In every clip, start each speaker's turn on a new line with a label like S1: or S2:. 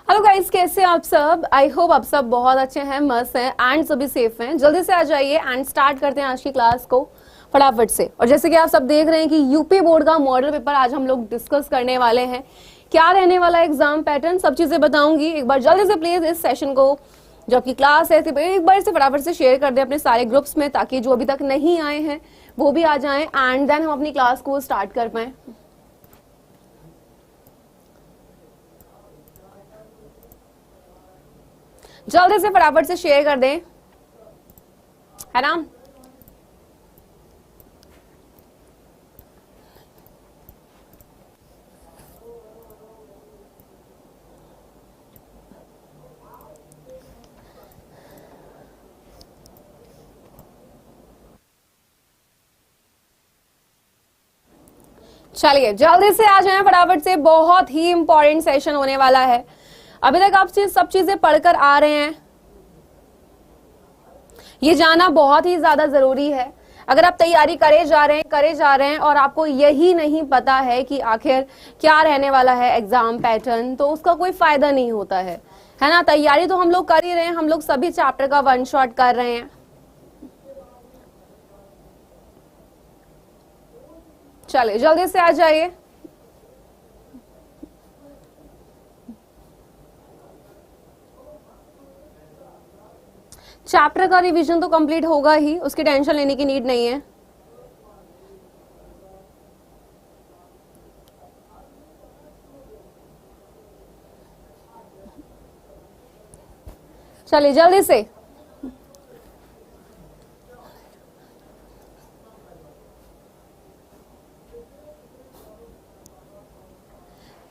S1: Hello guys, कैसे हैं आप सब। आई होप आप सब बहुत अच्छे हैं, मस्त हैं एंड सभी सेफ हैं। जल्दी से आ जाइए एंड स्टार्ट करते हैं आज की क्लास को फटाफट से। और जैसे कि आप सब देख रहे हैं कि यूपी बोर्ड का मॉडल पेपर आज हम लोग डिस्कस करने वाले हैं। क्या रहने वाला एग्जाम पैटर्न, सब चीजें बताऊंगी। एक बार जल्दी से प्लीज इस सेशन को, जो आपकी क्लास है, एक बार से फटाफट से शेयर कर दें अपने सारे ग्रुप्स में, ताकि जो अभी तक नहीं आए हैं वो भी आ जाएं एंड देन हम अपनी क्लास को स्टार्ट कर पाए। जल्दी से फटाफट से शेयर कर दें, है ना। चलिए जल्दी से आ जाएं फटाफट से, बहुत ही इंपॉर्टेंट सेशन होने वाला है। अभी तक आप सब चीजें पढ़कर आ रहे हैं, ये जानना बहुत ही ज्यादा जरूरी है। अगर आप तैयारी करे जा रहे हैं और आपको यही नहीं पता है कि आखिर क्या रहने वाला है एग्जाम पैटर्न, तो उसका कोई फायदा नहीं होता है ना। तैयारी तो हम लोग कर ही रहे हैं, हम लोग सभी चैप्टर का वन शॉट कर रहे हैं। चलिए जल्दी से आ जाइए। चैप्टर का रिवीजन तो कंप्लीट होगा ही, उसकी टेंशन लेने की नीड नहीं है। चलिए जल्दी से।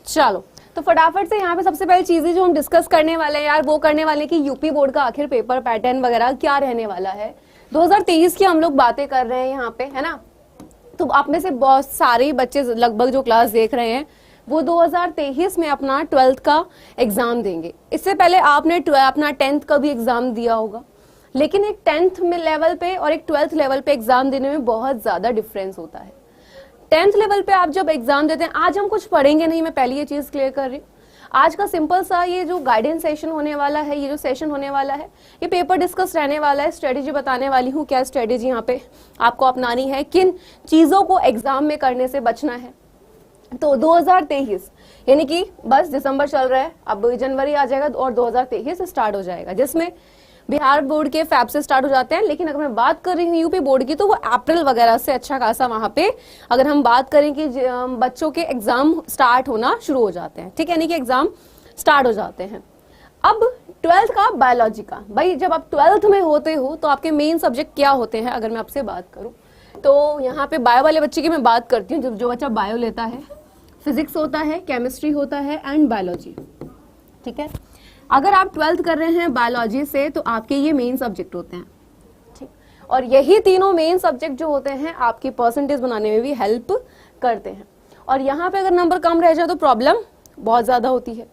S1: चलो तो फटाफट से यहाँ पे सबसे पहली चीजें जो हम डिस्कस करने वाले हैं यार, वो करने वाले कि यूपी बोर्ड का आखिर पेपर पैटर्न वगैरह क्या रहने वाला है। 2023 की हम लोग बातें कर रहे हैं यहाँ पे, है ना। तो आप में से बहुत सारे बच्चे लगभग जो क्लास देख रहे हैं वो 2023 में अपना 12th का एग्जाम देंगे। इससे पहले आपने अपना 10th का भी एग्जाम दिया होगा, लेकिन एक 10th में लेवल पे और एक 12th लेवल पे एग्जाम देने में बहुत ज्यादा डिफरेंस होता है। 10th लेवल पे आप जब एग्जाम देते हैं, आज हम कुछ पढ़ेंगे नहीं, मैं पहले ये चीज क्लियर कर रही हूँ। आज का सिंपल सा ये जो गाइडेंस सेशन होने वाला है, ये जो सेशन होने वाला है, ये पेपर डिस्कस रहने वाला है। स्ट्रेटेजी बताने वाली हूँ, क्या स्ट्रेटेजी यहाँ पे आपको अपनानी है, किन चीजों को एग्जाम में करने से बचना है। तो 2023 यानी कि बस दिसंबर चल रहा है, अब जनवरी आ जाएगा और 2023 स्टार्ट हो जाएगा, जिसमें बिहार बोर्ड के फैब से स्टार्ट हो जाते हैं। लेकिन अगर मैं बात कर रही हूँ यूपी बोर्ड की, तो वो अप्रैल वगैरह से अच्छा खासा वहां पे अगर हम बात करें कि बच्चों के एग्जाम स्टार्ट होना शुरू हो जाते हैं, ठीक है, यानी कि एग्जाम स्टार्ट हो जाते हैं। अब 12th का बायोलॉजी का, भाई जब आप 12th में होते हो तो आपके मेन सब्जेक्ट क्या होते हैं, अगर मैं आपसे बात करूं तो यहाँ पे बायो वाले बच्चे की मैं बात करती हूँ। जो बच्चा बायो लेता है, फिजिक्स होता है, केमिस्ट्री होता है एंड बायोलॉजी, ठीक है। अगर आप 12th कर रहे हैं बायोलॉजी से, तो आपके ये मेन सब्जेक्ट होते हैं, ठीक। और यही तीनों मेन सब्जेक्ट जो होते हैं आपकी परसेंटेज बनाने में भी हेल्प करते हैं। और यहाँ पे अगर नंबर कम रह जाए तो प्रॉब्लम बहुत ज्यादा होती है।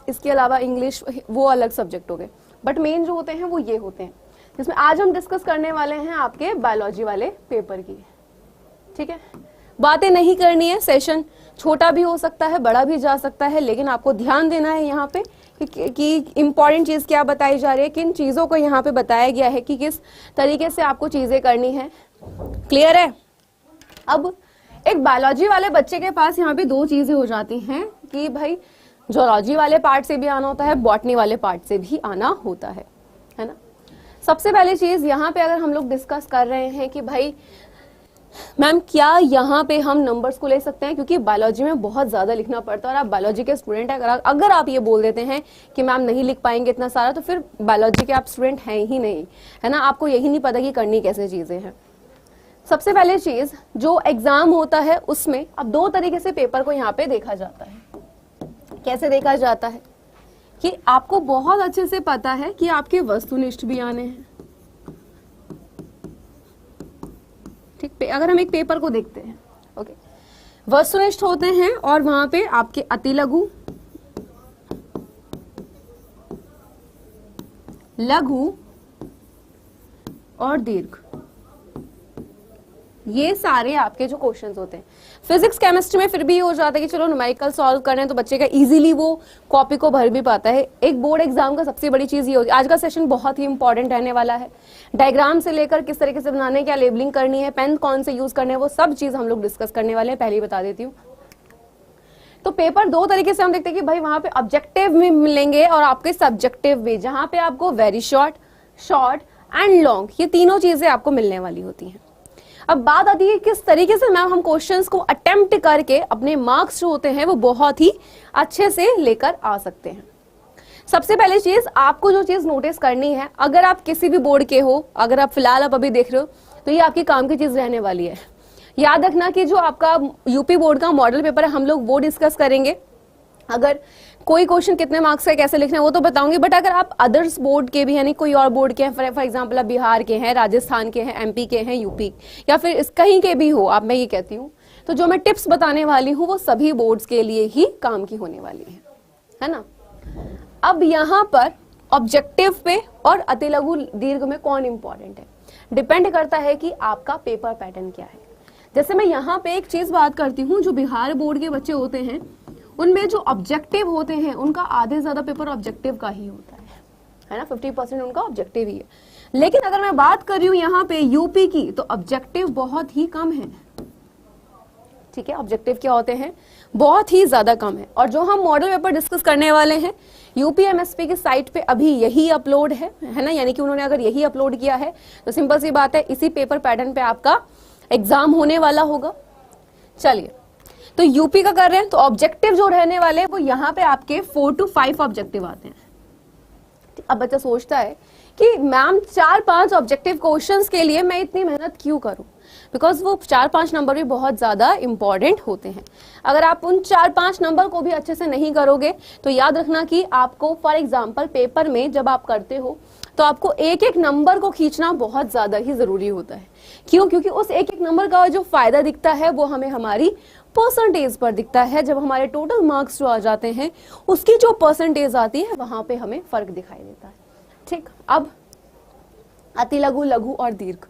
S1: इसके अलावा इंग्लिश वो अलग सब्जेक्ट हो गए, बट मेन जो होते हैं वो ये होते हैं, जिसमें आज हम डिस्कस करने वाले हैं आपके बायोलॉजी वाले पेपर की, ठीक है। बातें नहीं करनी है, सेशन छोटा भी हो सकता है, बड़ा भी जा सकता है, लेकिन आपको ध्यान देना है यहाँ पे कि इंपॉर्टेंट चीज क्या बताई जा रही है, किन चीजों को यहाँ पे बताया गया है कि किस तरीके से आपको चीजें करनी है। क्लियर है। अब एक बायोलॉजी वाले बच्चे के पास यहाँ पे दो चीजें हो जाती हैं कि भाई जूलॉजी वाले पार्ट से भी आना होता है, बॉटनी वाले पार्ट से भी आना होता है ना। सबसे पहली चीज यहाँ पे अगर हम लोग डिस्कस कर रहे हैं कि भाई मैम क्या यहाँ पे हम नंबर्स को ले सकते हैं, क्योंकि बायोलॉजी में बहुत ज्यादा लिखना पड़ता है और आप बायोलॉजी के स्टूडेंट हैं। अगर आप ये बोल देते हैं कि मैम नहीं लिख पाएंगे इतना सारा, तो फिर बायोलॉजी के आप स्टूडेंट हैं ही नहीं, है ना। आपको यही नहीं पता कि करनी कैसे चीजें हैं। सबसे पहले चीज, जो एग्जाम होता है उसमें अब दो तरीके से पेपर को यहाँ पे देखा जाता है। कैसे देखा जाता है कि आपको बहुत अच्छे से पता है कि आपके वस्तुनिष्ठ भी आने हैं, ठीक। अगर हम एक पेपर को देखते हैं, ओके, वस्तुनिष्ठ होते हैं और वहां पे आपके अति लघु, लघु और दीर्घ, ये सारे आपके जो क्वेश्चंस होते हैं। फिजिक्स केमिस्ट्री में फिर भी ये हो जाता है कि चलो न्यूमेरिकल सॉल्व कर रहे हैं तो बच्चे का इजीली वो कॉपी को भर भी पाता है। एक बोर्ड एग्जाम का सबसे बड़ी चीज ये होती है। आज का सेशन बहुत ही इंपॉर्टेंट रहने वाला है। डायग्राम से लेकर किस तरीके से बनाने है, क्या लेबलिंग करनी है, पेन कौन से यूज करने हैं, वो सब चीज हम लोग डिस्कस करने वाले हैं। पहले ही बता देती हूँ। तो पेपर दो तरीके से हम देखते हैं कि भाई वहां पे ऑब्जेक्टिव में मिलेंगे और आपके सब्जेक्टिव भी, जहां पे आपको very short, short and long, ये तीनों चीजें आपको मिलने वाली होती हैं। अब बात आती है किस तरीके से मैम हम क्वेश्चंस को अटेम्प्ट करके अपने मार्क्स जो होते हैं वो बहुत ही अच्छे से लेकर आ सकते हैं। सबसे पहली चीज आपको जो चीज नोटिस करनी है, अगर आप किसी भी बोर्ड के हो, अगर आप फिलहाल आप अभी देख रहे हो, तो ये आपकी काम की चीज रहने वाली है। याद रखना कि जो आपका यूपी बोर्ड का मॉडल पेपर है हम लोग वो डिस्कस करेंगे। अगर कोई क्वेश्चन कितने मार्क्स का कैसे लिखना है वो तो बताऊंगी, बट अगर आप अदर्स बोर्ड के भी यानी कोई और बोर्ड के हैं, फॉर एग्जांपल आप बिहार के हैं, राजस्थान के हैं, एमपी के हैं, यूपी या फिर इस कहीं के भी हो आप, मैं ये कहती हूँ, तो जो मैं टिप्स बताने वाली हूँ वो सभी बोर्ड्स के लिए ही काम की होने वाली है ना। अब यहाँ पर ऑब्जेक्टिव पे और अति लघु दीर्घ में कौन इंपॉर्टेंट है, डिपेंड करता है कि आपका पेपर पैटर्न क्या है। जैसे मैं यहाँ पे एक चीज बात करती हूँ, जो बिहार बोर्ड के बच्चे होते हैं उनमें जो ऑब्जेक्टिव होते हैं उनका आधे से ज्यादा पेपर ऑब्जेक्टिव का ही होता है ना, 50% उनका ऑब्जेक्टिव ही है। लेकिन अगर मैं बात कर रही हूँ यहाँ पे यूपी की, तो ऑब्जेक्टिव बहुत ही कम है। ठीक है, ऑब्जेक्टिव क्या होते हैं, बहुत ही ज्यादा कम है। और जो हम मॉडल पेपर डिस्कस करने वाले हैं यूपीएमएसपी की साइट पे अभी यही अपलोड है ना, यानी कि उन्होंने अगर यही अपलोड किया है तो सिंपल सी बात है इसी पेपर पैटर्न पे आपका एग्जाम होने वाला होगा। चलिए, तो यूपी का कर रहे हैं तो ऑब्जेक्टिव जो रहने वाले हैं वो यहाँ पे आपके 4 to 5 ऑब्जेक्टिव आते हैं। अब बच्चा सोचता है कि मैम 4-5 ऑब्जेक्टिव क्वेश्चंस के लिए मैं इतनी मेहनत क्यों करूं, बिकॉज वो 4-5 नंबर भी बहुत ज्यादा इंपॉर्टेंट होते हैं। अगर आप उन 4-5 नंबर को भी अच्छे से नहीं करोगे तो याद रखना कि आपको फॉर एग्जाम्पल पेपर में जब आप करते हो तो आपको एक एक नंबर को खींचना बहुत ज्यादा ही जरूरी होता है। क्यों? क्योंकि उस एक एक नंबर का जो फायदा दिखता है वो हमें हमारी परसेंटेज पर दिखता है। जब हमारे टोटल मार्क्स जो आ जाते हैं उसकी जो परसेंटेज आती है वहां पे हमें फर्क दिखाई देता है। ठीक, अब अति लघु, लघु और दीर्घ,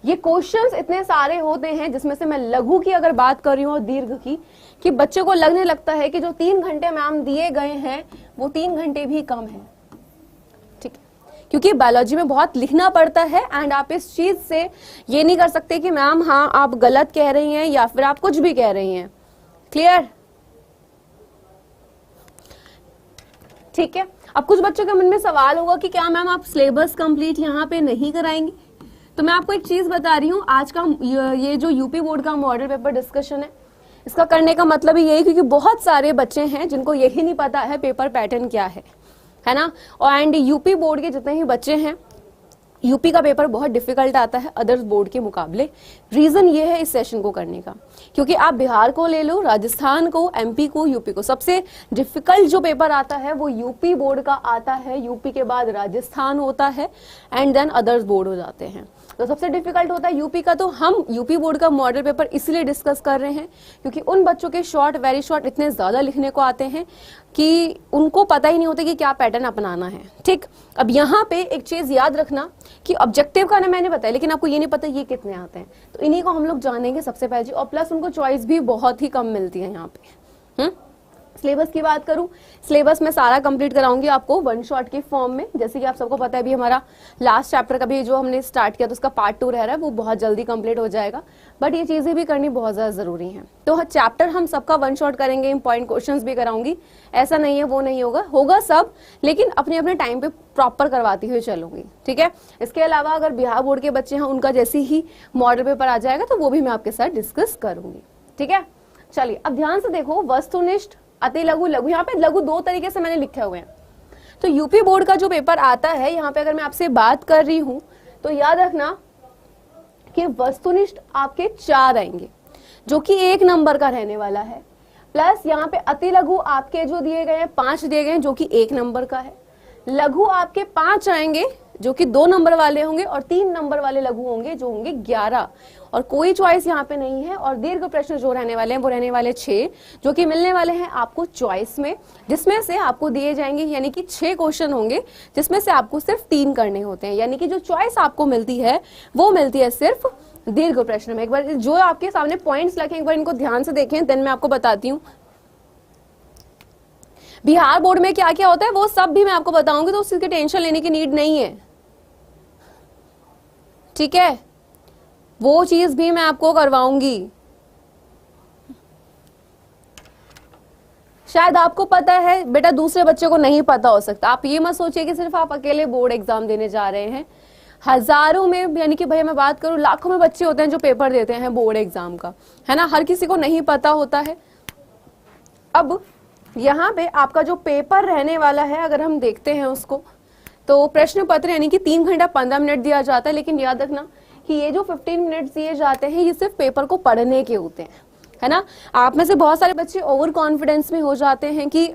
S1: ये क्वेश्चंस इतने सारे होते हैं जिसमें से मैं लघु की अगर बात कर रही हूँ और दीर्घ की, कि बच्चे को लगने लगता है कि जो 3 घंटे मैम दिए गए हैं वो 3 घंटे भी कम है। ठीक है, क्योंकि बायोलॉजी में बहुत लिखना पड़ता है एंड आप इस चीज से ये नहीं कर सकते कि मैम हाँ आप गलत कह रही हैं या फिर आप कुछ भी कह रही हैं। क्लियर? ठीक है, अब कुछ बच्चों के मन में सवाल होगा कि क्या मैम आप सिलेबस कंप्लीट यहाँ पे नहीं कराएंगी। तो मैं आपको एक चीज बता रही हूँ, आज का ये जो यूपी बोर्ड का मॉडल पेपर डिस्कशन है, इसका करने का मतलब ही यही क्योंकि बहुत सारे बच्चे हैं जिनको यही नहीं पता है पेपर पैटर्न क्या है ना। और एंड यूपी बोर्ड के जितने भी बच्चे हैं, यूपी का पेपर बहुत डिफिकल्ट आता है अदर्स बोर्ड के मुकाबले। रीजन ये है इस सेशन को करने का, क्योंकि आप बिहार को ले लो, राजस्थान को, एमपी को, यूपी को, सबसे डिफिकल्ट जो पेपर आता है वो यूपी बोर्ड का आता है। यूपी के बाद राजस्थान होता है एंड देन अदर्स बोर्ड हो जाते हैं। तो सबसे डिफिकल्ट होता है यूपी का। तो हम यूपी बोर्ड का मॉडल पेपर इसलिए डिस्कस कर रहे हैं क्योंकि उन बच्चों के शॉर्ट, वेरी शॉर्ट इतने ज्यादा लिखने को आते हैं कि उनको पता ही नहीं होता कि क्या पैटर्न अपनाना है। ठीक, अब यहाँ पे एक चीज याद रखना कि ऑब्जेक्टिव का ना मैंने बताया, लेकिन आपको ये नहीं पता ये कितने आते हैं, तो इन्हीं को हम लोग जानेंगे सबसे पहले। और प्लस उनको चॉइस भी बहुत ही कम मिलती है यहाँ पे। सिलेबस की बात करूं, सिलेबस में सारा कंप्लीट कराऊंगी आपको 1 शॉट के फॉर्म में। जैसे कि आप सबको पता है अभी हमारा लास्ट चैप्टर का भी जो हमने स्टार्ट किया तो उसका पार्ट 2 रह रहा है, वो बहुत जल्दी कंप्लीट हो जाएगा, बट ये चीजें भी करनी बहुत ज्यादा जरूरी है। तो चैप्टर हम सबका 1 शॉट करेंगे, इंपॉर्टेंट क्वेश्चंस भी कराऊंगी, ऐसा नहीं है वो नहीं होगा, होगा सब, लेकिन अपने अपने टाइम पे प्रॉपर करवाती हुई चलूंगी। ठीक है, इसके अलावा अगर बिहार बोर्ड के बच्चे हैं उनका जैसे ही मॉडल पेपर आ जाएगा तो वो भी मैं आपके साथ डिस्कस करूंगी। ठीक है, चलिए अब ध्यान से देखो, वस्तुनिष्ठ, अति लघु, लघु, यहाँ पे लघु 2 तरीके से मैंने लिखे हुए हैं। तो यूपी बोर्ड का जो पेपर आता है, यहाँ पे अगर मैं आपसे बात कर रही हूं तो याद रखना कि वस्तुनिष्ठ आपके 4 आएंगे जो कि 1 नंबर का रहने वाला है, प्लस यहाँ पे अति लघु आपके जो दिए गए हैं 5 दिए गए हैं जो कि 1 नंबर का है। लघु आपके 5 आएंगे जो कि 2 नंबर वाले होंगे और 3 नंबर वाले लघु होंगे जो होंगे 11, और कोई चॉइस यहाँ पे नहीं है। और दीर्घ प्रश्न जो रहने वाले हैं वो रहने वाले 6 जो कि मिलने वाले हैं आपको चॉइस में, जिसमें से आपको दिए जाएंगे, यानी कि 6 क्वेश्चन होंगे जिसमें से आपको सिर्फ 3 करने होते हैं, यानी कि जो चॉइस आपको मिलती है वो मिलती है सिर्फ दीर्घ प्रश्न में एक बार जो आपके सामने पॉइंट्स लिखे एक बार इनको ध्यान से देखें, देन मैं आपको बताती हूँ बिहार बोर्ड में क्या क्या होता है वो सब भी मैं आपको बताऊंगी, तो उसकी टेंशन लेने की नीड नहीं है, ठीक है, वो चीज भी मैं आपको करवाऊंगी। शायद आपको पता है बेटा, दूसरे बच्चे को नहीं पता हो सकता। आप ये मत सोचिए कि सिर्फ आप अकेले बोर्ड एग्जाम देने जा रहे हैं, हजारों में, यानी कि भैया मैं बात करूं लाखों में बच्चे होते हैं जो पेपर देते हैं बोर्ड एग्जाम का, है ना, हर किसी को नहीं पता होता है। अब यहाँ पे आपका जो पेपर रहने वाला है अगर हम देखते हैं उसको, तो प्रश्न पत्र यानी कि 3 घंटा 15 मिनट दिया जाता है, लेकिन याद रखना कि ये जो 15 मिनट दिए जाते हैं ये सिर्फ पेपर को पढ़ने के होते हैं, है ना। आप में से बहुत सारे बच्चे ओवर कॉन्फिडेंस में हो जाते हैं कि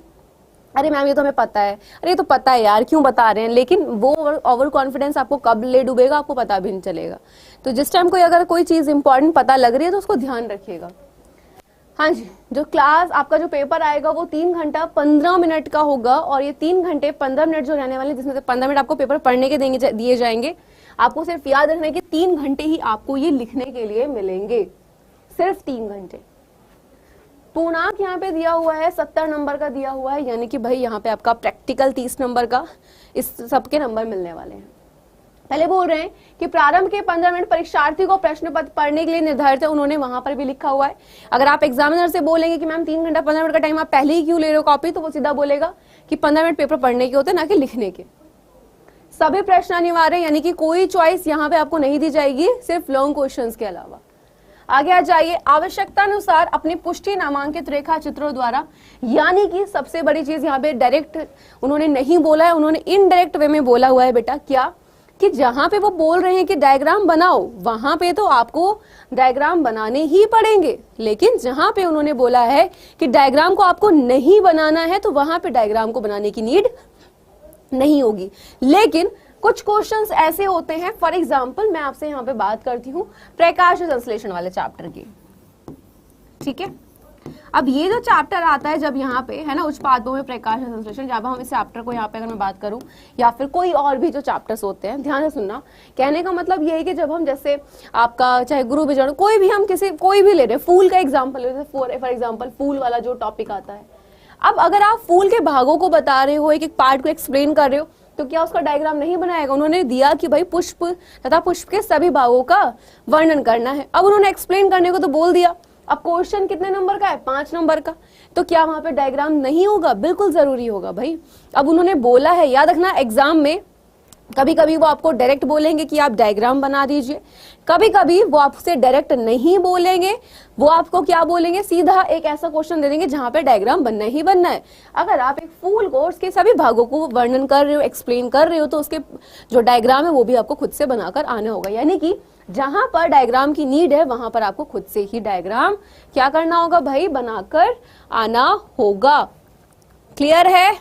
S1: अरे मैम ये तो हमें पता है, अरे ये तो पता है यार क्यों बता रहे हैं, लेकिन वो ओवर कॉन्फिडेंस आपको कब ले डूबेगा आपको पता भी नहीं चलेगा। तो जिस टाइम कोई अगर कोई चीज इंपॉर्टेंट पता लग रही है तो उसको ध्यान रखिएगा। हाँ जी, जो क्लास आपका जो पेपर आएगा वो 3 घंटा 15 मिनट का होगा, और ये 3 घंटे 15 मिनट जो रहने वाले, जिसमें से 15 मिनट आपको पेपर पढ़ने के दिए जाएंगे। आपको सिर्फ याद रखना है कि 3 घंटे ही आपको ये लिखने के लिए मिलेंगे, सिर्फ 3 घंटे। पूर्णांक यहाँ पे दिया हुआ है 70 नंबर का दिया हुआ है, यानी कि भाई यहाँ पे आपका प्रैक्टिकल 30 नंबर का, इस सबके नंबर मिलने वाले हैं। पहले बोल रहे हैं कि प्रारंभ के 15 मिनट परीक्षार्थी को प्रश्न पत्र पढ़ने के लिए निर्धारित है, उन्होंने वहां पर भी लिखा हुआ है। अगर आप एग्जामिनर से बोलेंगे कि मैम 3 घंटा 15 मिनट का टाइम आप पहले ही क्यों ले रहे हो कॉपी, तो वो सीधा बोलेगा कि 15 मिनट पेपर पढ़ने के होते हैं ना कि लिखने के। सभी प्रश्न अनिवार्य, यानी कि कोई चॉइस यहाँ पे आपको नहीं दी जाएगी, सिर्फ लॉन्ग क्वेश्चन के अलावा। आगे आ जाइए, आवश्यकता अनुसार अपनी पुष्टि नामांकित रेखा चित्रों द्वारा, यानी कि सबसे बड़ी चीज यहाँ पे डायरेक्ट उन्होंने नहीं बोला है, उन्होंने इनडायरेक्ट वे में बोला हुआ है बेटा, क्या कि जहां पे वो बोल रहे हैं कि डायग्राम बनाओ, वहां पे तो आपको डायग्राम बनाने ही पड़ेंगे, लेकिन जहां पे उन्होंने बोला है कि डायग्राम को आपको नहीं बनाना है तो वहां पे डायग्राम को बनाने की नीड नहीं होगी। लेकिन कुछ क्वेश्चंस ऐसे होते हैं, फॉर एग्जांपल मैं आपसे यहाँ पे बात करती हूँ प्रकाश संश्लेषण वाले चैप्टर की, ठीक है। अब ये जो चैप्टर आता है जब यहाँ पे, है ना, उच्च पादपों में प्रकाश संश्लेषण, जब हम इस चैप्टर को यहाँ पे अगर मैं बात करूँ, या फिर कोई और भी जो चैप्टर्स होते हैं, ध्यान से सुनना, कहने का मतलब ये है कि जब हम जैसे आपका चाहे गुरु विजन कोई भी हम कोई भी ले रहे, फूल का एग्जाम्पल ले रहे, फॉर एग्जाम्पल फूल वाला जो टॉपिक आता है, अब अगर आप फूल के भागों को बता रहे हो, एक एक पार्ट को एक्सप्लेन कर रहे हो, तो क्या उसका डायग्राम नहीं बनाएगा? उन्होंने दिया कि भाई पुष्प तथा पुष्प के सभी भागों का वर्णन करना है, अब उन्होंने एक्सप्लेन करने को तो बोल दिया। अब क्वेश्चन कितने नंबर का है? 5 नंबर का, तो क्या वहां पे डायग्राम नहीं होगा? बिल्कुल जरूरी होगा भाई। अब उन्होंने बोला है, याद रखना एग्जाम में कभी कभी वो आपको डायरेक्ट बोलेंगे कि आप डायग्राम बना दीजिए, कभी कभी वो आपसे डायरेक्ट नहीं बोलेंगे, वो आपको क्या बोलेंगे, सीधा एक ऐसा क्वेश्चन दे देंगे जहां पे डायग्राम बनना ही बनना है। अगर आप एक फूल को उसके सभी भागों को वर्णन कर रहे हो, एक्सप्लेन कर रहे हो, तो उसके जो डायग्राम है वो भी आपको खुद से बनाकर आना होगा, यानी कि जहां पर डायग्राम की नीड है वहां पर आपको खुद से ही डायग्राम क्या करना होगा भाई, बनाकर आना होगा। क्लियर है?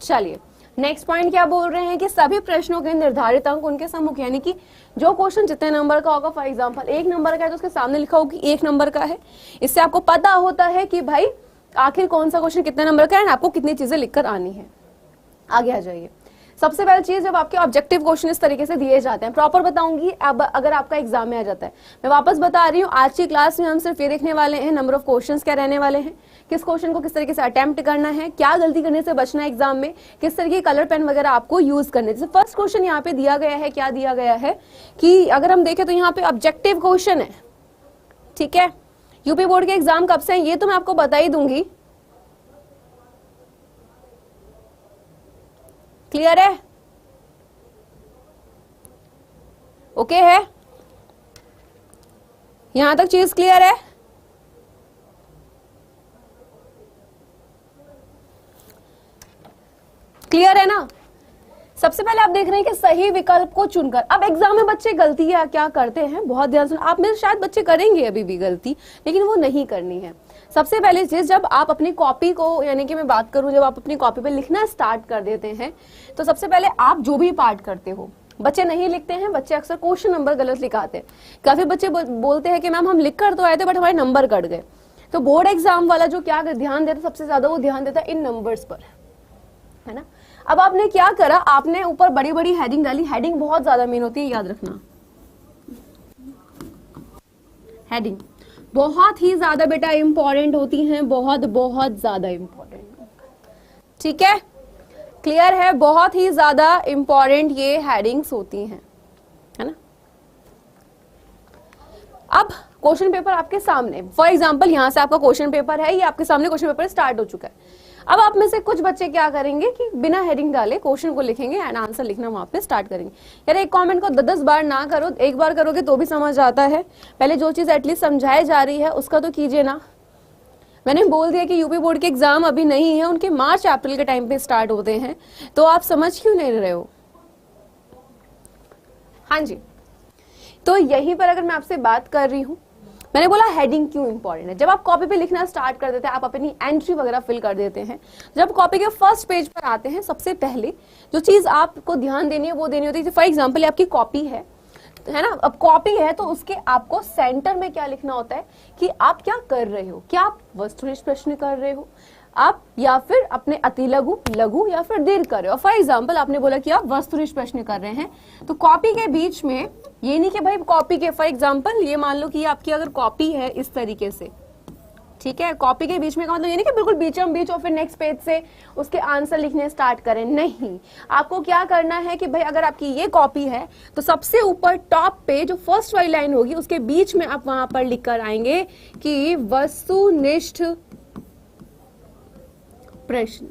S1: चलिए नेक्स्ट पॉइंट क्या बोल रहे हैं कि सभी प्रश्नों के निर्धारित अंक उनके सम्मुख, यानी कि जो क्वेश्चन जितने नंबर का होगा, फॉर एग्जांपल 1 नंबर का है तो उसके सामने लिखा होगा कि 1 नंबर का है। इससे आपको पता होता है कि भाई आखिर कौन सा क्वेश्चन कितने नंबर का है, आपको कितनी चीजें लिखकर आनी है। आगे आ जाइए। सबसे पहली चीज, जब आपके ऑब्जेक्टिव क्वेश्चन इस तरीके से दिए जाते हैं, प्रॉपर बताऊंगी अब अगर आपका एग्जाम में आ जाता है। मैं वापस बता रही हूँ, आज की क्लास में हम सिर्फ ये देखने वाले हैं नंबर ऑफ क्वेश्चंस क्या रहने वाले हैं, किस क्वेश्चन को किस तरीके से अटेम्प्ट करना है, क्या गलती करने से बचना है एग्जाम में, किस तरीके के कलर पेन वगैरह आपको यूज करने। जैसे फर्स्ट क्वेश्चन यहाँ पे दिया गया है, क्या दिया गया है कि अगर हम देखें तो यहाँ पे ऑब्जेक्टिव क्वेश्चन है, ठीक है। यूपी बोर्ड के एग्जाम कब से है ये तो मैं आपको बता ही दूंगी। क्लियर है? ओके है? यहां तक चीज क्लियर है? क्लियर है ना? सबसे पहले आप देख रहे हैं कि सही विकल्प को चुनकर, अब एग्जाम में बच्चे गलती क्या करते हैं, बहुत ध्यान से, आप में शायद बच्चे करेंगे अभी भी गलती, लेकिन वो नहीं करनी है। सबसे पहले चीज, जब आप अपनी कॉपी को, यानी कि मैं बात करूं, जब आप अपनी कॉपी पे लिखना स्टार्ट कर देते हैं, तो सबसे पहले आप जो भी पार्ट करते हो, बच्चे नहीं लिखते हैं, बच्चे अक्सर क्वेश्चन नंबर गलत लिखाते हैं। काफी बच्चे बोलते हैं कि मैम हम लिख कर तो आए थे बट हमारे नंबर कट गए। तो बोर्ड एग्जाम वाला जो क्या ध्यान देता सबसे ज्यादा, वो ध्यान देता है इन नंबर्स पर, है ना। अब आपने क्या करा, आपने ऊपर बड़ी बड़ी हेडिंग डाली, हेडिंग बहुत ज्यादा मेन होती है, याद रखना। हेडिंग बहुत ही ज्यादा बेटा इंपॉर्टेंट होती हैं, बहुत बहुत ज्यादा इंपॉर्टेंट। ठीक है, क्लियर है, बहुत ही ज्यादा इंपॉर्टेंट ये हेडिंग्स होती हैं, है ना। अब क्वेश्चन पेपर आपके सामने, फॉर एग्जांपल यहां से आपका क्वेश्चन पेपर है, ये आपके सामने क्वेश्चन पेपर स्टार्ट हो चुका है। अब आप में से कुछ बच्चे क्या करेंगे कि बिना हेडिंग डाले क्वेश्चन को लिखेंगे एंड आंसर लिखना वहां पे स्टार्ट करेंगे। यार एक कमेंट को 10 बार ना करो, एक बार करोगे तो भी समझ आता है। पहले जो चीज एटलीस्ट समझाई जा रही है उसका तो कीजिए ना। मैंने बोल दिया कि यूपी बोर्ड के एग्जाम अभी नहीं है, उनके मार्च अप्रैल के टाइम पे स्टार्ट होते हैं, तो आप समझ क्यों नहीं रहे हो। हाँ जी, तो यहीं पर अगर मैं आपसे बात कर रही हूं, मैंने बोला हेडिंग क्यों इंपॉर्टेंट है। जब आप कॉपी पे लिखना स्टार्ट कर देते हैं, आप अपनी एंट्री वगैरह फिल कर देते हैं, जब कॉपी के फर्स्ट पेज पर आते हैं, सबसे पहले जो चीज आपको ध्यान देनी है वो देनी होती है। फॉर एग्जांपल आपकी कॉपी है ना, अब कॉपी है तो उसके आपको सेंटर में क्या लिखना होता है कि आप क्या कर रहे हो, क्या आप वस्तुनिष्ठ प्रश्न कर रहे हो आप, या फिर अपने अति लघु, लघु या फिर दीर्घ कर रहे हो। फॉर एग्जांपल आपने बोला कि आप वस्तुनिष्ठ प्रश्न कर रहे हैं, तो कॉपी के बीच में ये नहीं कि भाई कॉपी के, फॉर एग्जांपल ये मान लो कि आपकी अगर कॉपी है इस तरीके से, ठीक है, कॉपी के बीच में का मतलब ये नहीं कि बिल्कुल बीचम बीच और फिर नेक्स्ट पेज से उसके आंसर लिखने स्टार्ट करें, नहीं। आपको क्या करना है कि भाई अगर आपकी ये कॉपी है तो सबसे ऊपर टॉप पे जो फर्स्ट वाली लाइन होगी उसके बीच में आप वहां पर लिख कर आएंगे कि वस्तुनिष्ठ प्रश्न,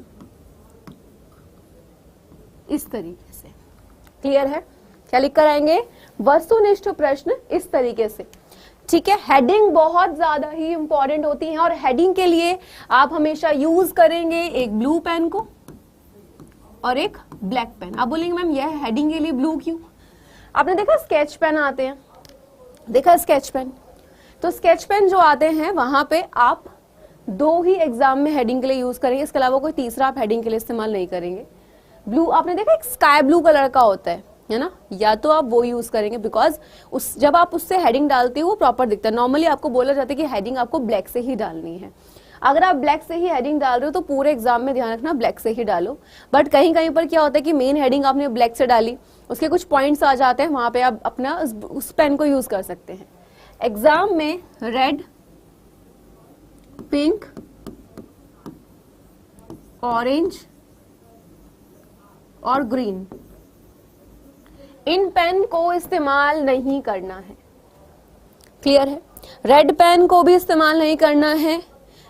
S1: इस तरीके से। क्लियर है, क्या लिख कर आएंगे, वस्तुनिष्ठ प्रश्न इस तरीके से। ठीक है, हेडिंग बहुत ज्यादा ही इंपॉर्टेंट होती है और हेडिंग के लिए आप हमेशा यूज करेंगे एक ब्लू पेन को और एक ब्लैक पेन। आप बोलेंगे मैम यह हेडिंग के लिए ब्लू क्यों? आपने देखा स्केच पेन आते हैं, देखा स्केच पेन, तो स्केच पेन जो आते हैं वहां पे आप 2 ही एग्जाम में हेडिंग के लिए यूज करेंगे, इसके अलावा कोई तीसरा आप हेडिंग के लिए इस्तेमाल नहीं करेंगे। ब्लू आपने देखा एक स्काई ब्लू कलर का होता है ना, या तो आप वो यूज करेंगे बिकॉज उस जब आप उससे हेडिंग डालते हो वो प्रॉपर दिखता है। नॉर्मली आपको बोला जाता है कि हेडिंग आपको ब्लैक से ही डालनी है। अगर आप ब्लैक से ही हेडिंग डाल रहे हो तो पूरे एग्जाम में ध्यान रखना ब्लैक से ही डालो। बट कहीं कहीं पर क्या होता है कि मेन हेडिंग आपने ब्लैक से डाली, उसके कुछ पॉइंट्स आ जाते हैं, वहां पे आप अपना उस पेन को यूज कर सकते हैं। एग्जाम में रेड, पिंक, ऑरेंज और ग्रीन, इन पेन को इस्तेमाल नहीं करना है। क्लियर है, रेड पेन को भी इस्तेमाल नहीं करना है,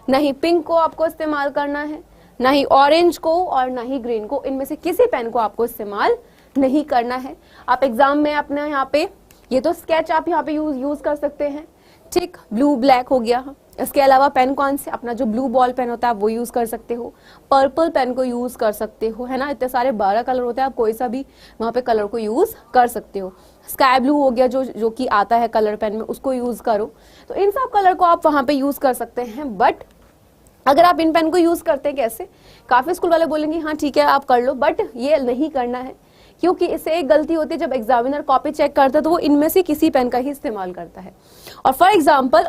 S1: नहीं पिंक को आपको इस्तेमाल करना है, ना ही ऑरेंज को और ना ही ग्रीन को, इनमें से किसी पेन को आपको इस्तेमाल नहीं करना है। आप एग्जाम में अपने यहाँ पे ये तो स्केच आप यहाँ पे यूज कर सकते हैं, ठीक, ब्लू ब्लैक हो गया। इसके अलावा पेन कौन से, अपना जो ब्लू बॉल पेन होता है आप वो यूज कर सकते हो, पर्पल पेन को यूज कर सकते हो, है ना, इतने सारे 12 कलर होते हैं, आप कोई सा भी वहां पे कलर को यूज कर सकते हो। स्काई ब्लू हो गया जो कि आता है कलर पेन में, उसको यूज करो। तो इन सब कलर को आप वहां पे यूज कर सकते हैं। बट अगर आप इन पेन को यूज करते हैं कैसे, काफी स्कूल वाले बोलेंगे हाँ ठीक है आप कर लो, बट ये नहीं करना है, क्योंकि इससे एक गलती होती है, जब एग्जामिनर कॉपी चेक करता है तो वो इनमें से किसी पेन का ही इस्तेमाल करता है। और फॉर एग्जांपल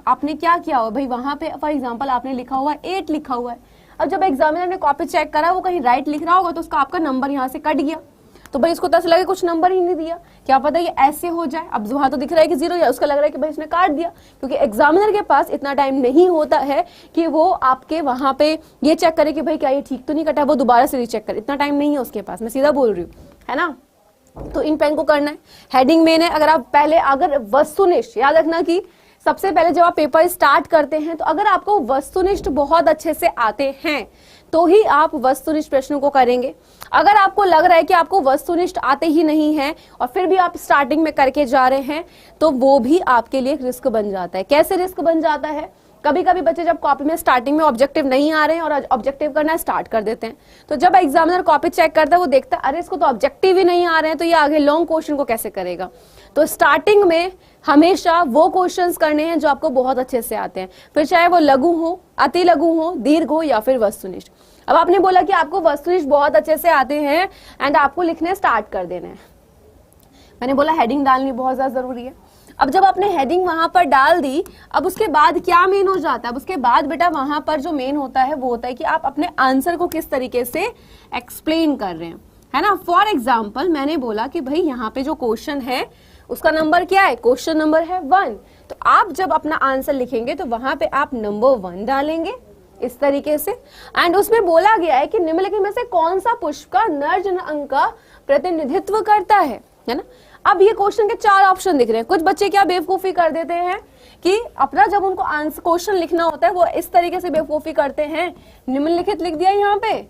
S1: आपने क्या किया हो भाई, वहां पे फॉर एग्जांपल आपने लिखा हुआ है 8 लिखा हुआ है। अब जब एग्जामिनर ने कॉपी चेक करा, वो कहीं राइट लिख रहा होगा तो उसका आपका नंबर यहाँ से कट गया, तो भाई इसको 10 लगे, कुछ नंबर ही नहीं दिया, क्या पता ये ऐसे हो जाए। अब वहां तो दिख रहा है कि 0 या उसका लग रहा है कि भाई इसने काट दिया, क्योंकि एग्जामिनर के पास इतना टाइम नहीं होता है कि वो आपके वहां पे ये चेक करे कि भाई क्या ये ठीक तो नहीं कटा, वो दोबारा से रीचेक करे, इतना टाइम नहीं है उसके पास, मैं सीधा बोल रही हूँ, है ना। तो इन पेन को करना है, हेडिंग मेन है। अगर वस्तुनिष्ठ, याद रखना कि सबसे पहले जब आप पेपर स्टार्ट करते हैं तो अगर आपको वस्तुनिष्ठ बहुत अच्छे से आते हैं तो ही आप वस्तुनिष्ठ प्रश्नों को करेंगे। अगर आपको लग रहा है कि आपको वस्तुनिष्ठ आते ही नहीं है और फिर भी आप स्टार्टिंग में करके जा रहे हैं, तो वो भी आपके लिए एक रिस्क बन जाता है। कैसे रिस्क बन जाता है, कभी कभी बच्चे जब कॉपी में स्टार्टिंग में ऑब्जेक्टिव नहीं आ रहे हैं और ऑब्जेक्टिव करना स्टार्ट कर देते हैं, तो जब एग्जामिनर कॉपी चेक करता है वो देखता है अरे इसको तो ऑब्जेक्टिव ही नहीं आ रहे हैं, तो ये आगे लॉन्ग क्वेश्चन को कैसे करेगा। तो स्टार्टिंग में हमेशा वो क्वेश्चंस करने हैं जो आपको बहुत अच्छे से आते हैं, फिर चाहे वो लघु हो, अति लघु हो, दीर्घ हो या फिर वस्तुनिष्ठ। अब आपने बोला कि आपको वस्तुनिष्ठ बहुत अच्छे से आते हैं एंड आपको लिखने स्टार्ट कर देना है, मैंने बोला हेडिंग डालनी बहुत ज्यादा जरूरी है। अब जब आपने हेडिंग वहां पर डाल दी, अब उसके बाद क्या मेन हो जाता है, अब उसके बाद बेटा वहां पर जो मेन होता है वो होता है कि आप अपने आंसर को किस तरीके से एक्सप्लेन कर रहे हैं, है ना। फॉर एग्जाम्पल मैंने बोला कि भाई यहाँ पे जो क्वेश्चन है उसका नंबर क्या है, क्वेश्चन नंबर है 1, तो आप जब अपना आंसर लिखेंगे तो वहां पे आप नंबर 1 डालेंगे इस तरीके से। एंड उसमें बोला गया है कि निम्नलिखित में से कौन सा पुष्प का नर जन अंग का प्रतिनिधित्व करता है ना। अब ये क्वेश्चन के 4 ऑप्शन दिख रहे हैं। कुछ बच्चे क्या बेवकूफी कर देते हैं कि अपना जब उनको आंसर क्वेश्चन लिखना होता है वो इस तरीके से बेवकूफी करते हैं, निम्नलिखित लिख दिया यहाँ पे,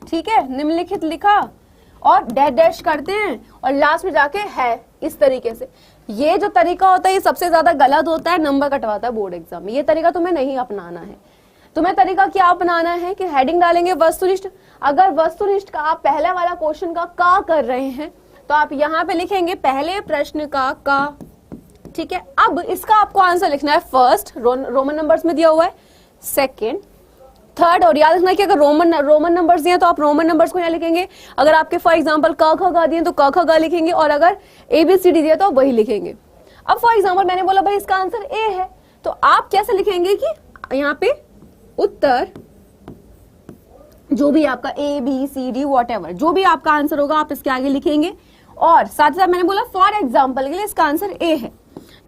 S1: ठीक है, निम्नलिखित लिखा और डैश डैश करते हैं और लास्ट में जाके है इस तरीके से। ये जो तरीका होता है ये सबसे ज्यादा गलत होता है, नंबर कटवाता है बोर्ड एग्जाम में। ये तरीका तुम्हें नहीं अपनाना है। तुम्हें तरीका क्या अपनाना है कि हेडिंग डालेंगे वस्तुनिष्ठ। अगर वस्तुनिष्ठ का आप पहले वाला क्वेश्चन का कर रहे हैं तो आप यहाँ पे लिखेंगे पहले प्रश्न का, ठीक है। अब इसका आपको आंसर लिखना है फर्स्ट, रोमन नंबर्स में दिया हुआ है, सेकेंड, थर्ड, और याद रखना कि अगर रोमन नंबर्स दिए तो आप रोमन नंबर्स को यहाँ लिखेंगे। अगर आपके फॉर एग्जांपल क ख ग दिए तो क ख ग लिखेंगे, और अगर ABCD दिया तो वही लिखेंगे। अब फॉर एग्जांपल मैंने बोला भाई इसका आंसर A है, तो आप कैसे लिखेंगे कि यहाँ पे उत्तर जो भी आपका ABCD वॉटएवर जो भी आपका आंसर होगा आप इसके आगे लिखेंगे। और साथ ही साथ मैंने बोला फॉर एग्जाम्पल के लिए इसका आंसर A है,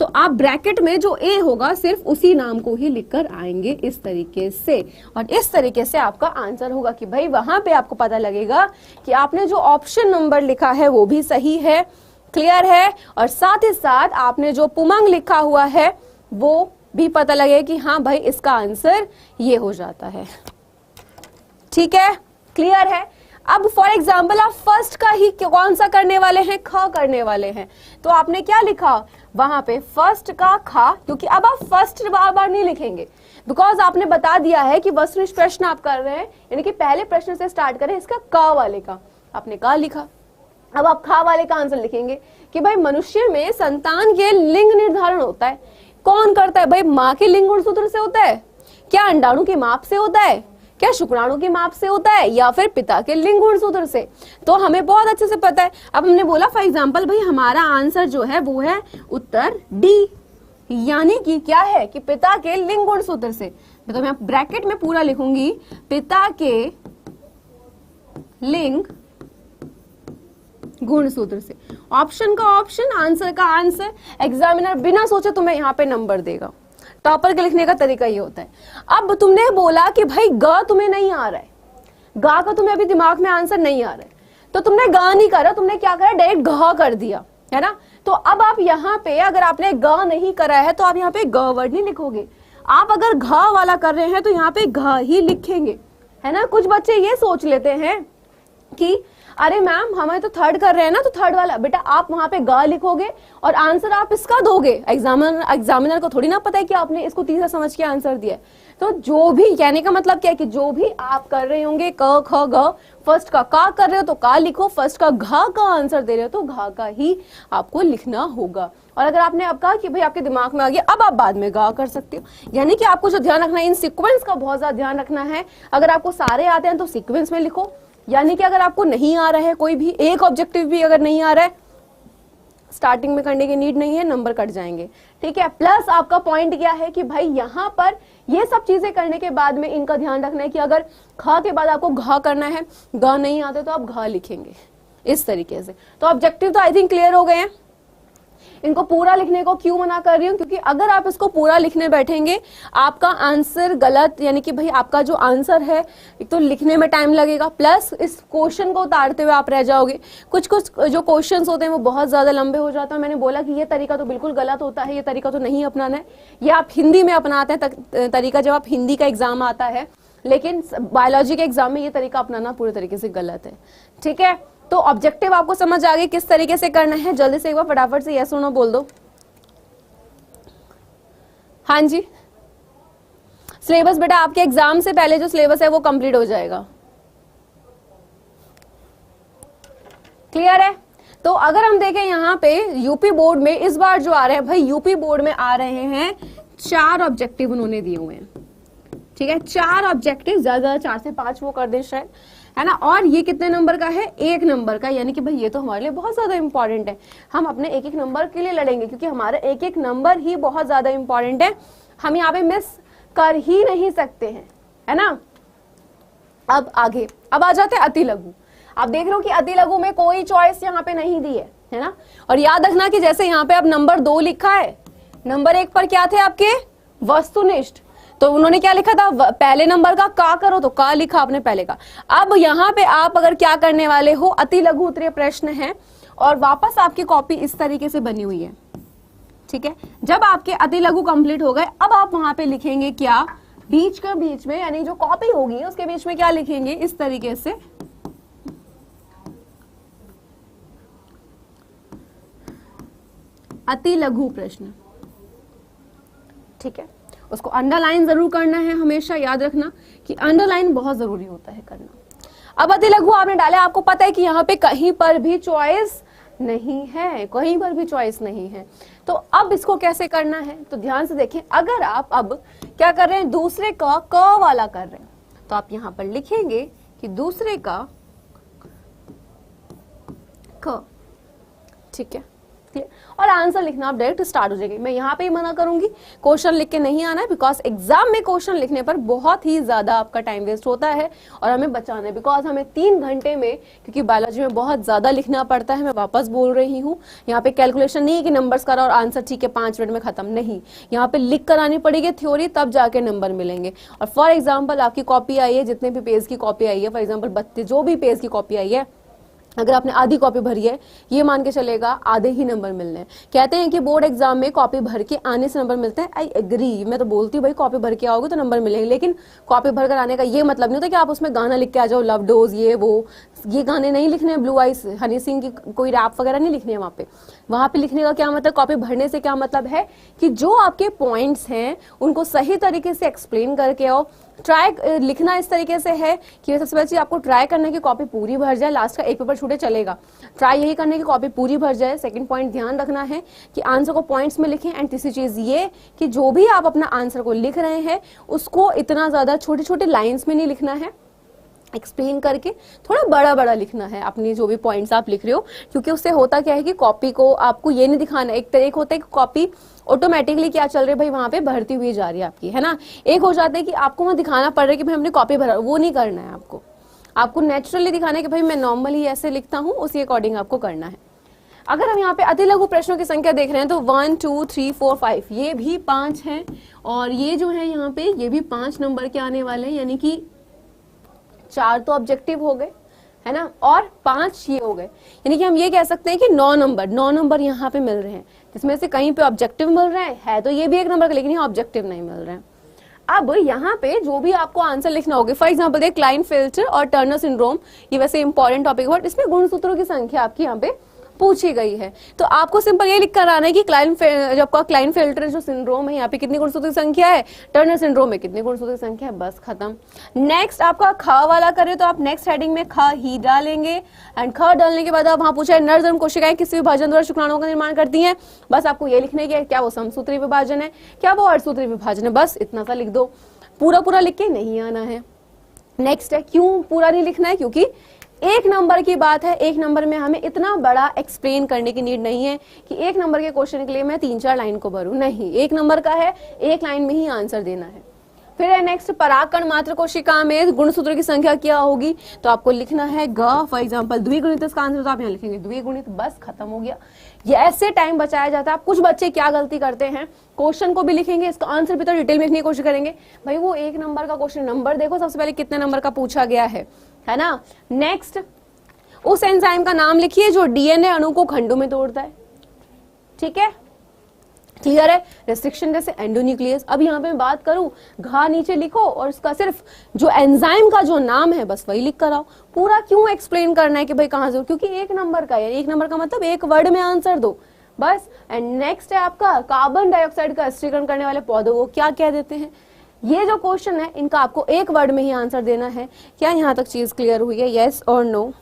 S1: तो आप ब्रैकेट में जो A होगा सिर्फ उसी नाम को ही लिखकर आएंगे इस तरीके से। और इस तरीके से आपका आंसर होगा कि भाई वहां पे आपको पता लगेगा कि आपने जो ऑप्शन नंबर लिखा है वो भी सही है, क्लियर है, और साथ ही साथ आपने जो पुमंग लिखा हुआ है वो भी पता लगे कि हाँ भाई इसका आंसर ये हो जाता है, ठीक है, क्लियर है। अब फॉर एग्जाम्पल आप फर्स्ट का ही कौन सा करने वाले हैं, ख करने वाले हैं, तो आपने क्या लिखा वहां पे फर्स्ट का खा, क्योंकि अब आप फर्स्ट बार बार नहीं लिखेंगे बिकॉज आपने बता दिया है कि वस्तुनिष्ठ प्रश्न आप कर रहे हैं, यानी कि पहले प्रश्न से स्टार्ट करें इसका क वाले का, आपने का लिखा। अब आप खा वाले का आंसर लिखेंगे कि भाई मनुष्य में संतान के लिंग निर्धारण होता है, कौन करता है भाई, माँ के लिंग गुणसूत्र से होता है, क्या अंडाणु के माप से होता है, क्या शुक्राणु के माप से होता है, या फिर पिता के लिंग गुणसूत्र से, तो हमें बहुत अच्छे से पता है। अब हमने बोला फॉर एग्जांपल भाई हमारा आंसर जो है वो है उत्तर डी, यानी कि क्या है कि पिता के लिंग गुणसूत्र से। तो मैं ब्रैकेट में पूरा लिखूंगी पिता के लिंग गुणसूत्र से। ऑप्शन का ऑप्शन, आंसर का आंसर। एग्जामिनर बिना सोचे तुम्हें यहाँ पे नंबर देगा। टॉपर के लिखने का तरीका ये होता है। अब तुमने बोला कि भाई ग तुम्हें नहीं आ रहा है, गा का तुम्हें अभी दिमाग में आंसर नहीं आ रहा है, तो तुमने गा नहीं करा, तुमने क्या करा, डायरेक्ट घ कर दिया, है ना। तो अब आप यहाँ पे अगर आपने ग नहीं करा है तो आप यहाँ पे ग वर्ड नहीं लिखोगे, आप अगर घ वाला कर रहे हैं तो यहाँ पे घ ही लिखेंगे, है ना। कुछ बच्चे ये सोच लेते हैं कि अरे मैम हमें तो थर्ड कर रहे हैं ना, तो थर्ड वाला, बेटा आप वहां पे गा लिखोगे और आंसर आप इसका दोगे। एग्जामिनर को थोड़ी ना पता है कि आपने इसको तीसरा समझ के आंसर दिया है। तो जो भी कहने का मतलब क्या है कि जो भी आप कर रहे होंगे क ख ग, फर्स्ट का कर रहे हो तो का लिखो, फर्स्ट का घ का आंसर दे रहे हो तो घ का ही आपको लिखना होगा। और अगर आपने अब कहा कि भाई आपके दिमाग में आ गया, अब आप बाद में गा कर सकते हो। यानी कि आपको जो ध्यान रखना है, इन सीक्वेंस का बहुत ज्यादा ध्यान रखना है। अगर आपको सारे आते हैं तो सीक्वेंस में लिखो, यानी कि अगर आपको नहीं आ रहा है कोई भी एक ऑब्जेक्टिव भी अगर नहीं आ रहा है, स्टार्टिंग में करने की नीड नहीं है, नंबर कट जाएंगे, ठीक है। प्लस आपका पॉइंट क्या है कि भाई यहाँ पर ये सब चीजें करने के बाद में इनका ध्यान रखना है कि अगर ख के बाद आपको घ करना है, ग नहीं आते तो आप घ लिखेंगे इस तरीके से। तो ऑब्जेक्टिव तो आई थिंक क्लियर हो गए हैं। इनको पूरा लिखने को क्यों मना कर रही हूँ, क्योंकि अगर आप इसको पूरा लिखने बैठेंगे आपका आंसर गलत, यानी कि भाई आपका जो आंसर है एक तो लिखने में टाइम लगेगा, प्लस इस क्वेश्चन को उतारते हुए आप रह जाओगे। कुछ जो क्वेश्चंस होते हैं वो बहुत ज्यादा लंबे हो जाते हैं। मैंने बोला कि ये तरीका तो बिल्कुल गलत होता है, ये तरीका तो नहीं अपनाना है। ये आप हिंदी में अपनाते हैं तरीका जब आप हिंदी का एग्जाम आता है, लेकिन बायोलॉजी के एग्जाम में ये तरीका अपनाना पूरे तरीके से गलत है, ठीक है। तो ऑब्जेक्टिव आपको समझ आ गई किस तरीके से करना है। जल्दी से एक बार फटाफट से यस और नो बोल दो। हाँ जी, सिलेबस बेटा आपके एग्जाम से पहले जो सिलेबस है वो कंप्लीट हो जाएगा, क्लियर है। तो अगर हम देखें यहाँ पे यूपी बोर्ड में इस बार जो आ रहे हैं, भाई यूपी बोर्ड में आ रहे हैं 4 ऑब्जेक्टिव उन्होंने दिए हुए हैं, ठीक है। 4 ऑब्जेक्टिव, ज्यादा 4 से 5 वो कर दे शायद, है ना। और ये कितने नंबर का है, 1 नंबर का, यानी कि भाई ये तो हमारे लिए बहुत ज्यादा इंपॉर्टेंट है। हम अपने एक एक नंबर के लिए लड़ेंगे क्योंकि हमारा एक एक नंबर ही बहुत ज्यादा इंपॉर्टेंट है, हम यहाँ पे मिस कर ही नहीं सकते हैं, है ना। अब आगे, अब आ जाते हैं अति लघु। आप देख रहे हो कि अति लघु में कोई चॉइस यहाँ पे नहीं दी है, है ना। और याद रखना कि जैसे यहाँ पे अब नंबर 2 लिखा है, नंबर 1 पर क्या थे आपके वस्तुनिष्ठ, तो उन्होंने क्या लिखा था, पहले नंबर का का करो, तो का लिखा आपने पहले का। अब यहाँ पे आप अगर क्या करने वाले हो, अति लघु उत्तरीय प्रश्न है और वापस आपकी कॉपी इस तरीके से बनी हुई है, ठीक है। जब आपके अति लघु कंप्लीट हो गए, अब आप वहां पे लिखेंगे क्या, बीच में यानी जो कॉपी होगी उसके बीच में क्या लिखेंगे, इस तरीके से अति लघु प्रश्न, ठीक है। उसको अंडरलाइन जरूर करना है, हमेशा याद रखना कि अंडरलाइन बहुत जरूरी होता है करना। अब अति लघु आपने डाला, आपको पता है कि यहाँ पे कहीं पर भी चॉइस नहीं है, कहीं पर भी चॉइस नहीं है। तो अब इसको कैसे करना है, तो ध्यान से देखें। अगर आप अब क्या कर रहे हैं, दूसरे का क वाला कर रहे हैं, तो आप यहां पर लिखेंगे कि दूसरे का क, ठीक है। और आंसर लिखना आप डायरेक्ट स्टार्ट हो जाएगी। मैं यहाँ पे ही मना करूंगी क्वेश्चन लिख के नहीं आना है, बिकॉज एग्जाम में क्वेश्चन लिखने पर बहुत ही ज्यादा आपका टाइम वेस्ट होता है और हमें बचाना है, बिकॉज हमें 3 घंटे में, क्योंकि बायोलॉजी में बहुत ज्यादा लिखना पड़ता है। मैं वापस बोल रही हूँ, यहाँ पे कैलकुलेशन नहीं है कि नंबर्स करा और आंसर ठीक है 5 मिनट में खत्म, नहीं, यहाँ पे लिख कर आनी पड़ेगी थ्योरी, तब जाके नंबर मिलेंगे। और फॉर एग्जाम्पल आपकी कॉपी आई है, जितने भी पेज की कॉपी आई है, फॉर एग्जाम्पल 32 जो भी पेज की कॉपी आई है, अगर आपने आधी कॉपी भरी है, ये मान के चलेगा आधे ही नंबर मिलने हैं। कहते हैं कि बोर्ड एग्जाम में कॉपी भर के आने से नंबर मिलते हैं, आई एग्री, मैं तो बोलती हूँ भाई कॉपी भर के आओगे तो नंबर मिलेंगे, लेकिन कॉपी भर कर आने का ये मतलब नहीं होता कि आप उसमें गाना लिख के आ जाओ, लव डोज ये वो, ये गाने नहीं लिखने हैं, ब्लू आइज हनी सिंह की कोई रैप वगैरह नहीं लिखने हैं वहां पे लिखने का क्या मतलब, कॉपी भरने से क्या मतलब है कि जो आपके पॉइंट्स हैं उनको सही तरीके से एक्सप्लेन करके आओ। ट्राई लिखना इस तरीके से है कि सबसे पहले चीज आपको ट्राई करना है कि कॉपी पूरी भर जाए, लास्ट का एक पेपर छूटे चलेगा, ट्राई यही करने की कॉपी पूरी भर जाए। सेकंड पॉइंट ध्यान रखना है कि आंसर को पॉइंट्स में लिखें। एंड तीसरी चीज ये कि जो भी आप अपना आंसर को लिख रहे हैं उसको इतना ज्यादा छोटे छोटे लाइन्स में नहीं लिखना है, एक्सप्लेन करके थोड़ा बड़ा बड़ा लिखना है अपनी जो भी पॉइंट्स आप लिख रहे हो, क्योंकि उससे होता क्या है कि कॉपी को आपको ये नहीं दिखाना, एक तरीका होता है कि कॉपी ऑटोमेटिकली क्या चल रही है भाई वहां पे भरती हुई जा रही है आपकी, है ना। एक हो जाता है कि आपको वहां दिखाना पड़ रहा है कि भाई हमने कॉपी भरा, वो नहीं करना है आपको नेचुरली दिखाना है कि भाई मैं नॉर्मली ऐसे लिखता हूँ, उसी अकॉर्डिंग आपको करना है। अगर हम यहाँ पे अति लघु प्रश्नों की संख्या देख रहे हैं तो 1 2 3 4 5 ये भी 5 है, और ये जो है यहाँ पे ये भी 5 नंबर के आने वाले हैं, यानी कि 4 तो ऑब्जेक्टिव हो गए, है ना, और 5 ये हो गए, यानी कि हम ये कह सकते हैं कि 9 नंबर यहाँ पे मिल रहे हैं, जिसमें से कहीं पे ऑब्जेक्टिव मिल रहे हैं, तो ये भी एक नंबर का, लेकिन यहाँ ऑब्जेक्टिव नहीं मिल रहे हैं। अब यहाँ पे जो भी आपको आंसर लिखना होगा, फॉर एग्जांपल देख क्लाइनफेल्टर और टर्नर सिंड्रोम, ये वैसे इंपॉर्टेंट टॉपिक है, बट इसमें गुणसूत्रों की संख्या आपकी यहाँ पे पूछी गई है, तो आपको सिंपल ये लिख कर आना है कि जो आपका क्लाइनफेल्टर जो सिंड्रोम है यहाँ पे कितनी गुणसूत्र की संख्या है, टर्नर सिंड्रोम में कितनी गुणसूत्र की संख्या है, बस खत्म। नेक्स्ट आपका ख वाला करे तो आप नेक्स्ट हेडिंग में ख ही डालेंगे, एंड ख डालने के बाद आप वहां पूछा है नरजन्म कोशिकाएं किस विभाजन द्वारा शुक्राणुओं का निर्माण करती हैं, बस आपको ये लिखने की क्या वो समसूत्री विभाजन है, क्या वो अर्धसूत्री विभाजन है, बस इतना सा लिख दो, पूरा लिख के नहीं आना है। नेक्स्ट है, क्यों पूरा नहीं लिखना है, क्योंकि 1 नंबर की बात है, 1 नंबर में हमें इतना बड़ा एक्सप्लेन करने की नीड नहीं है कि 1 नंबर के क्वेश्चन के लिए मैं 3-4 लाइन को भरूं, नहीं, 1 नंबर का है, 1 लाइन में ही आंसर देना है। फिर है नेक्स्ट, परागकण मात्र कोशिका में गुणसूत्र की संख्या क्या होगी, तो आपको लिखना है ग, फॉर एग्जांपल द्विगुणित, इसका आंसर तो आप यहाँ लिखेंगे द्विगुणित, बस खत्म हो गया। ये ऐसे टाइम बचाया जाता है। आप कुछ बच्चे क्या गलती करते हैं, क्वेश्चन को भी लिखेंगे, इसका आंसर भी तो डिटेल में लिखने की कोशिश करेंगे, भाई वो 1 नंबर का क्वेश्चन, नंबर देखो सबसे पहले कितने नंबर का पूछा गया है ना। नेक्स्ट, उस एंजाइम का नाम लिखिए जो डीएनए अणु को खंडों में तोड़ता है, ठीक है, क्लियर है। रेस्ट्रिक्शन जैसे एंडोन्यूक्लियस। अब यहाँ पे मैं बात करूं, घा नीचे लिखो और इसका सिर्फ जो एंजाइम का जो नाम है बस वही लिख कर आओ। पूरा क्यों एक्सप्लेन करना है कि भाई कहाँ से, क्योंकि 1 नंबर का है, 1 नंबर का मतलब 1 वर्ड में आंसर दो बस। एंड नेक्स्ट है आपका कार्बन डाइऑक्साइड का स्थिरीकरण करने वाले पौधों को क्या कह देते हैं। ये जो क्वेश्चन है इनका आपको 1 वर्ड में ही आंसर देना है। क्या यहाँ तक चीज क्लियर हुई है, येस और नो?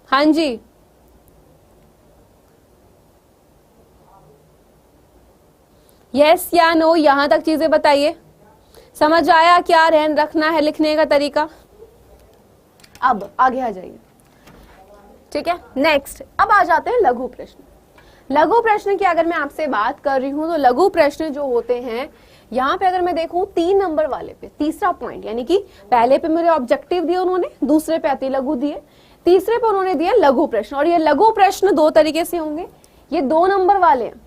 S1: हाँ जी, यस या नो, यहां तक चीजें बताइए। समझ आया क्या रहन रखना है लिखने का तरीका? अब आगे आ जाइए, ठीक है। नेक्स्ट, अब आ जाते हैं लघु प्रश्न। लघु प्रश्न की अगर मैं आपसे बात कर रही हूं तो लघु प्रश्न जो होते हैं यहाँ पे अगर मैं देखूं 3 नंबर वाले पे तीसरा पॉइंट, यानी कि पहले पे मेरे ऑब्जेक्टिव दिए उन्होंने, दूसरे पे अति लघु दिए, तीसरे पे उन्होंने दिया लघु प्रश्न। और ये लघु प्रश्न 2 तरीके से होंगे, ये 2 नंबर वाले हैं।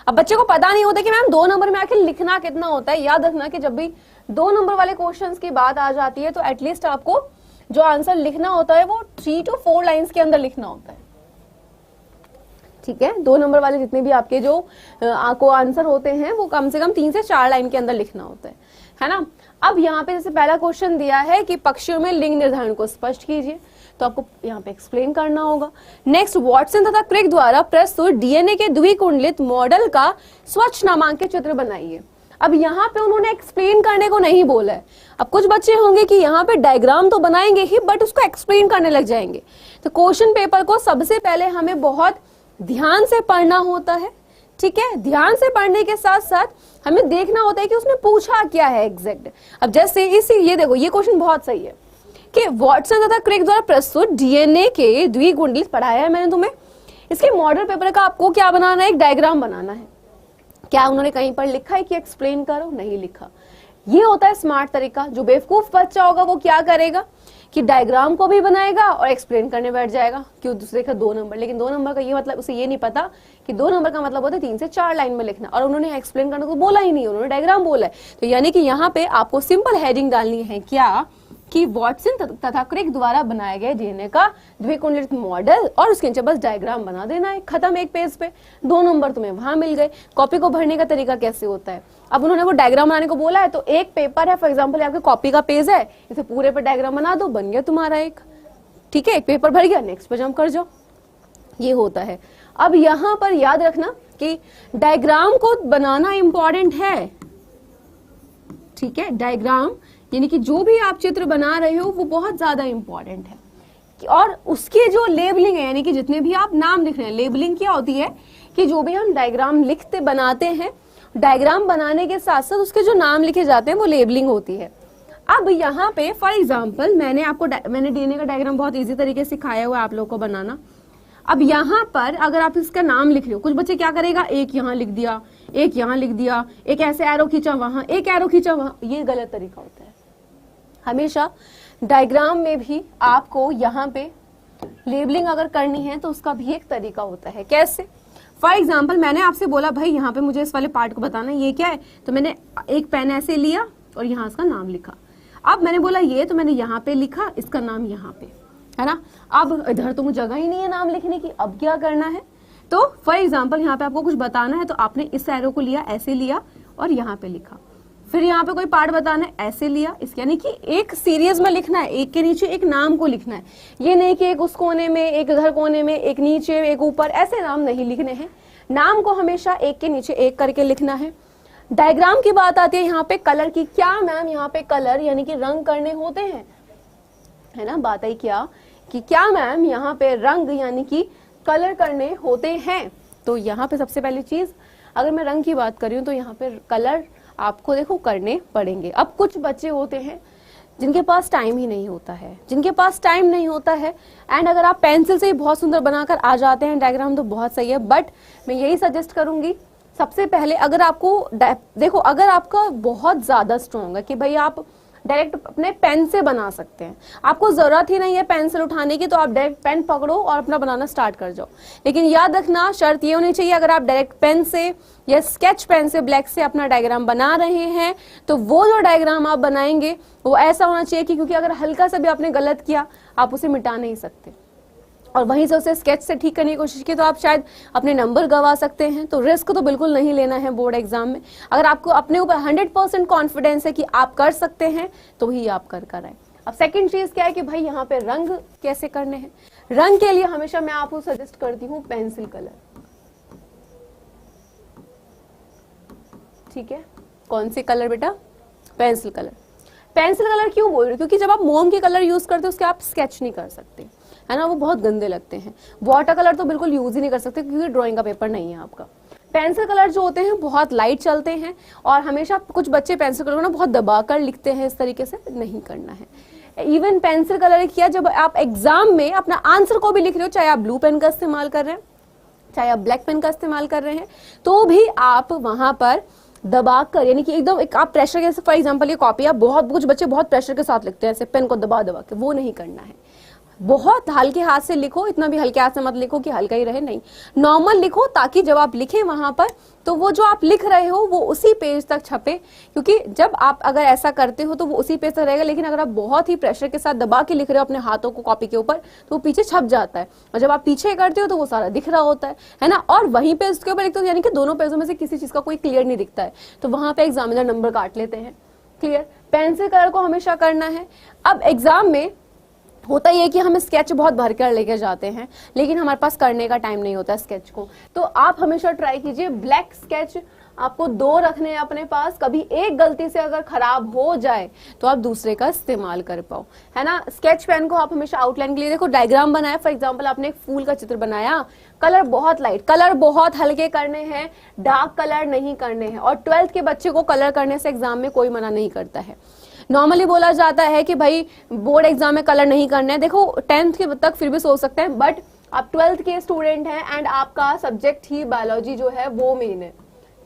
S1: अब बच्चे को पता नहीं होता कि मैम 2 नंबर में आखिर लिखना कितना होता है। याद रखना कि जब भी 2 नंबर वाले क्वेश्चंस की बात आ जाती है तो एटलीस्ट आपको जो आंसर लिखना होता है वो 3 to 4 लाइंस के अंदर लिखना होता है, ठीक है। 2 नंबर वाले जितने भी आपके जो आपको आंसर होते हैं वो कम से कम 3 से 4 लाइन के अंदर लिखना होता है ना। अब यहाँ पे जैसे पहला क्वेश्चन दिया है कि पक्षियों में लिंग निर्धारण को स्पष्ट कीजिए, तो आपको यहाँ पे एक्सप्लेन करना होगा। नेक्स्ट, वॉटसन तथा क्रिक द्वारा प्रस्तुत डीएनए के द्विकुंडलित मॉडल का स्वच्छ नामांकित चित्र बनाइए। अब यहाँ पे उन्होंने एक्सप्लेन करने को नहीं बोला है। अब कुछ बच्चे होंगे कि यहाँ पे डायग्राम तो बनाएंगे ही बट उसको एक्सप्लेन करने लग जाएंगे। तो क्वेश्चन पेपर को सबसे पहले हमें बहुत ध्यान से पढ़ना होता है, ठीक है। ध्यान से पढ़ने के साथ साथ हमें देखना होता है कि उसने पूछा क्या है एग्जैक्ट। अब जैसे ये देखो, ये क्वेश्चन बहुत सही है कि वॉटसन तथा क्रिक द्वारा प्रस्तुत डीएनए के द्विकुंडलित, पढ़ाया है मैंने तुम्हें। इसके मॉडल पेपर का आपको क्या बनाना है, एक डायग्राम बनाना है। क्या उन्होंने कहीं पर लिखा है कि एक्सप्लेन करो, नहीं लिखा। ये होता है स्मार्ट तरीका। जो बेवकूफ बच्चा होगा वो क्या करेगा कि डायग्राम को भी बनाएगा और एक्सप्लेन करने बैठ जाएगा, क्यों दूसरे का 2 नंबर। लेकिन 2 नंबर का ये मतलब, उसे ये नहीं पता कि 2 नंबर का मतलब होता है 3 से 4 लाइन में लिखना, और उन्होंने एक्सप्लेन करने को बोला ही नहीं, उन्होंने डायग्राम बोला है। तो यानी कि यहाँ पे आपको सिंपल हेडिंग डालनी है क्या कि वॉटसन तथा क्रिक द्वारा बनाए गए डीएनए का द्विकुंडलित मॉडल, और उसके नीचे बस डायग्राम बना देना है, खत्म। एक पेज पे 2 नंबर तुम्हें वहां मिल गए। कॉपी को भरने का तरीका कैसे होता है, अब उन्होंने वो डायग्राम बनाने को बोला है तो एक पेपर है, फॉर एग्जांपल आपके कॉपी का पेज है, इसे पूरे पे डायग्राम बना दो, बन गया तुम्हारा एक, ठीक है। एक पेपर भर गया, नेक्स्ट पे जंप कर जाओ, ये होता है। अब यहाँ पर याद रखना कि डायग्राम को बनाना इंपॉर्टेंट है, ठीक है। डायग्राम यानी कि जो भी आप चित्र बना रहे हो वो बहुत ज्यादा इंपॉर्टेंट है। और उसके जो लेबलिंग है, यानी कि जितने भी आप नाम लिख रहे हैं, लेबलिंग क्या होती है कि जो भी हम डायग्राम लिखते बनाते हैं, डायग्राम बनाने के साथ साथ उसके जो नाम लिखे जाते हैं वो लेबलिंग होती है। अब यहाँ पे फॉर एग्जांपल मैंने डीएनए का डायग्राम बहुत इजी तरीके से सिखाया हुआ है आप लोगों को बनाना। अब यहाँ पर अगर आप इसका नाम लिख रहे हो, कुछ बच्चे क्या करेगा, एक यहाँ लिख दिया, एक यहाँ लिख दिया, एक ऐसे एरो खींचा वहां, एक एरो खींचा वहां, ये गलत तरीका होता है। हमेशा डायग्राम में भी आपको यहाँ पे लेबलिंग अगर करनी है तो उसका भी एक तरीका होता है। कैसे, फॉर एग्जाम्पल मैंने आपसे बोला भाई यहाँ पे मुझे इस वाले पार्ट को बताना है, ये क्या है, तो मैंने एक पेन ऐसे लिया और यहाँ इसका नाम लिखा। अब मैंने बोला ये, तो मैंने यहाँ पे लिखा इसका नाम यहाँ पे, है ना। अब इधर तो मुझे जगह ही नहीं है नाम लिखने की, अब क्या करना है, तो फॉर एग्जाम्पल यहाँ पे आपको कुछ बताना है तो आपने इस एरो को लिया, ऐसे लिया और यहाँ पे लिखा। फिर यहाँ पे कोई पार्ट बताना है, ऐसे लिया, इसके यानी कि एक सीरीज में लिखना है, एक के नीचे एक नाम को लिखना है। ये नहीं कि एक उस कोने में, एक इधर कोने में, एक नीचे, एक ऊपर, ऐसे नाम नहीं लिखने हैं। नाम को हमेशा एक के नीचे एक करके लिखना है। डायग्राम की बात आती है यहाँ पे कलर की। क्या मैम यहाँ पे कलर यानी कि रंग करने होते हैं, है ना। बात आई क्या मैम यहाँ पे रंग यानी कि कलर करने होते हैं। तो यहाँ पे सबसे पहली चीज, अगर मैं रंग की बात कर रही हूँ तो यहाँ पे कलर आपको देखो करने पड़ेंगे। अब कुछ बच्चे होते हैं जिनके पास टाइम ही नहीं होता है, एंड अगर आप पेंसिल से ही बहुत सुंदर बनाकर आ जाते हैं डायग्राम तो बहुत सही है। बट मैं यही सजेस्ट करूंगी, सबसे पहले अगर आपको देखो, अगर आपका बहुत ज्यादा स्ट्रॉन्ग है कि भाई आप डायरेक्ट अपने पेन से बना सकते हैं, आपको जरूरत ही नहीं है पेंसिल उठाने की, तो आप डायरेक्ट पेन पकड़ो और अपना बनाना स्टार्ट कर जाओ। लेकिन याद रखना शर्त ये होनी चाहिए, अगर आप डायरेक्ट पेन से या स्केच पेन से ब्लैक से अपना डायग्राम बना रहे हैं तो वो जो डायग्राम आप बनाएंगे वो ऐसा होना चाहिए कि क्योंकि अगर हल्का सा भी आपने गलत किया आप उसे मिटा नहीं सकते, और वहीं से उसे स्केच से ठीक करने की कोशिश की तो आप शायद अपने नंबर गवा सकते हैं। तो रिस्क तो बिल्कुल नहीं लेना है बोर्ड एग्जाम में। अगर आपको अपने ऊपर 100% कॉन्फिडेंस है कि आप कर सकते हैं तो ही आप कर आए। अब सेकंड चीज क्या है कि भाई यहाँ पे रंग कैसे करने हैं। रंग के लिए हमेशा मैं आपको सजेस्ट करती हूँ पेंसिल कलर, ठीक है। कौन से कलर बेटा, पेंसिल कलर। पेंसिल कलर क्यों बोल रही हूँ, क्योंकि जब आप मोम के कलर यूज करते हो उसके आप स्केच नहीं कर सकते, है ना, वो बहुत गंदे लगते हैं। वाटर कलर तो बिल्कुल यूज ही नहीं कर सकते क्योंकि ड्राइंग का पेपर नहीं है आपका। पेंसिल कलर जो होते हैं बहुत लाइट चलते हैं, और हमेशा कुछ बच्चे पेंसिल कलर को ना बहुत दबाकर लिखते हैं, इस तरीके से नहीं करना है। इवन पेंसिल कलर किया जब आप एग्जाम में अपना आंसर को भी लिख रहे हो, चाहे आप ब्लू पेन का इस्तेमाल कर रहे हैं, चाहे आप ब्लैक पेन का इस्तेमाल कर रहे हैं, तो भी आप वहां पर दबा कर, यानी कि एकदम एक आप प्रेशर के, फॉर एग्जांपल ये कॉपी आप बहुत, कुछ बच्चे बहुत प्रेशर के साथ लिखते हैं ऐसे पेन को दबा दबा के, वो नहीं करना है। बहुत हल्के हाथ से लिखो, इतना भी हल्के हाथ से मत लिखो कि हल्का ही रहे, नहीं, नॉर्मल लिखो, ताकि जब आप लिखें वहां पर तो वो जो आप लिख रहे हो वो उसी पेज तक छपे, क्योंकि जब आप अगर ऐसा करते हो तो वो उसी पेज तक रहेगा। लेकिन अगर आप बहुत ही प्रेशर के साथ दबा के लिख रहे हो अपने हाथों को कॉपी के ऊपर तो वो पीछे छप जाता है, और जब आप पीछे करते हो तो वो सारा दिख रहा होता है ना। और वहीं पे उसके ऊपर लिखते हो, यानी कि दोनों पेजों में से किसी चीज का कोई क्लियर नहीं दिखता है, तो वहां पे एग्जामिनर नंबर काट लेते हैं। क्लियर? पेंसिल कलर को हमेशा करना है। अब एग्जाम में होता ही है कि हम स्केच बहुत भर कर लेके जाते हैं, लेकिन हमारे पास करने का टाइम नहीं होता स्केच को, तो आप हमेशा ट्राई कीजिए ब्लैक स्केच आपको 2 रखने हैं अपने पास, कभी एक गलती से अगर खराब हो जाए तो आप दूसरे का इस्तेमाल कर पाओ, है ना। स्केच पेन को आप हमेशा आउटलाइन के लिए, देखो डायग्राम बनाया, फॉर एग्जांपल आपने एक फूल का चित्र बनाया, कलर बहुत लाइट, कलर बहुत हल्के करने हैं, डार्क कलर नहीं करने हैं। और 12th के बच्चे को कलर करने से एग्जाम में कोई मना नहीं करता है। नॉर्मली बोला जाता है कि भाई बोर्ड एग्जाम में कलर नहीं करने हैं, देखो 10th के तक फिर भी सोच सकते हैं, बट आप 12th के स्टूडेंट हैं एंड आपका सब्जेक्ट ही बायोलॉजी जो है वो मेन है,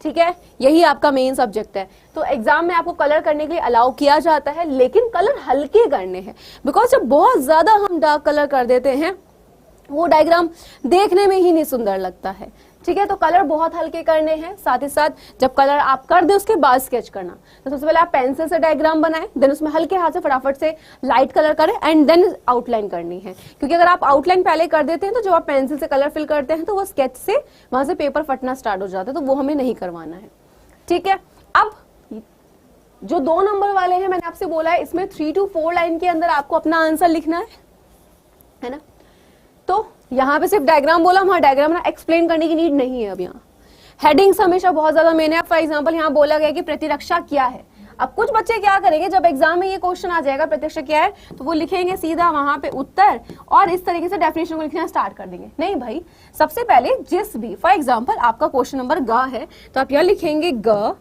S1: ठीक है, यही आपका मेन सब्जेक्ट है, तो एग्जाम में आपको कलर करने के लिए अलाउ किया जाता है, लेकिन कलर हल्के करने हैं, बिकॉज जब बहुत ज्यादा हम डार्क कलर कर देते हैं वो डायग्राम देखने में ही नहीं सुंदर लगता है, ठीक है। तो कलर बहुत हल्के करने हैं, साथ ही साथ जब कलर आप कर दे उसके बाद स्केच करना, तो सबसे पहले आप पेंसिल से डायग्राम बनाएं, देन उसमें हल्के हाथ से फटाफट से लाइट कलर करें एंड देन आउटलाइन करनी है, क्योंकि अगर आप आउटलाइन पहले कर देते हैं तो जब आप पेंसिल से कलर फिल करते हैं तो वो स्केच से वहां से पेपर फटना स्टार्ट हो जाता है, तो वो हमें नहीं करवाना है, ठीक है। अब जो 2 नंबर वाले हैं मैंने आपसे बोला है, इसमें 3 to 4 लाइन के अंदर आपको अपना आंसर लिखना है ना। तो यहाँ पे सिर्फ डायग्राम बोला, वहां डायग्राम ना एक्सप्लेन करने की नीड नहीं है। अब यहाँ हेडिंग्स हमेशा बहुत ज्यादा मैंने आप फॉर एग्जांपल यहाँ बोला गया कि प्रतिरक्षा क्या है। अब कुछ बच्चे क्या करेंगे, जब एग्जाम में ये क्वेश्चन आ जाएगा प्रतिरक्षा क्या है, तो वो लिखेंगे सीधा वहां पे उत्तर और इस तरीके से डेफिनेशन को लिखना स्टार्ट कर देंगे। नहीं भाई, सबसे पहले जिस भी, फॉर एग्जाम्पल आपका क्वेश्चन नंबर ग है, तो आप यहाँ लिखेंगे ग,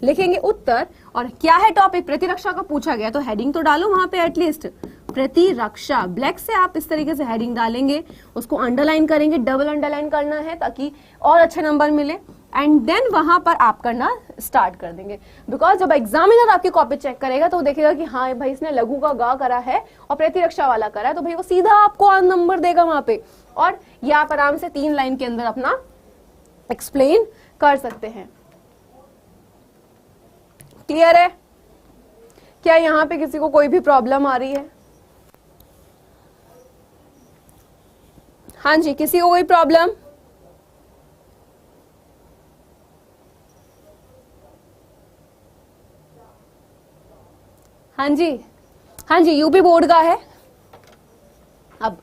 S1: लिखेंगे उत्तर, और क्या है टॉपिक, प्रतिरक्षा का पूछा गया, तो हेडिंग तो डालो वहां पे एटलीस्ट प्रतिरक्षा, ब्लैक से आप इस तरीके से हेडिंग डालेंगे, उसको अंडरलाइन करेंगे, डबल अंडरलाइन करना है ताकि और अच्छे नंबर मिले, एंड देन वहां पर आप करना स्टार्ट कर देंगे। बिकॉज जब एग्जामिनर आपकी कॉपी चेक करेगा तो वो देखेगा कि हाँ भाई इसने लघु का गा करा है और प्रतिरक्षा वाला करा है, तो भाई वो सीधा आपको नंबर देगा वहां पे, और ये आप आराम से 3 लाइन के अंदर अपना एक्सप्लेन कर सकते हैं। क्लियर है? क्या यहाँ पे किसी को कोई भी प्रॉब्लम आ रही है? हाँ जी, किसी को कोई प्रॉब्लम? हाँ जी, हाँ जी, यूपी बोर्ड का है। अब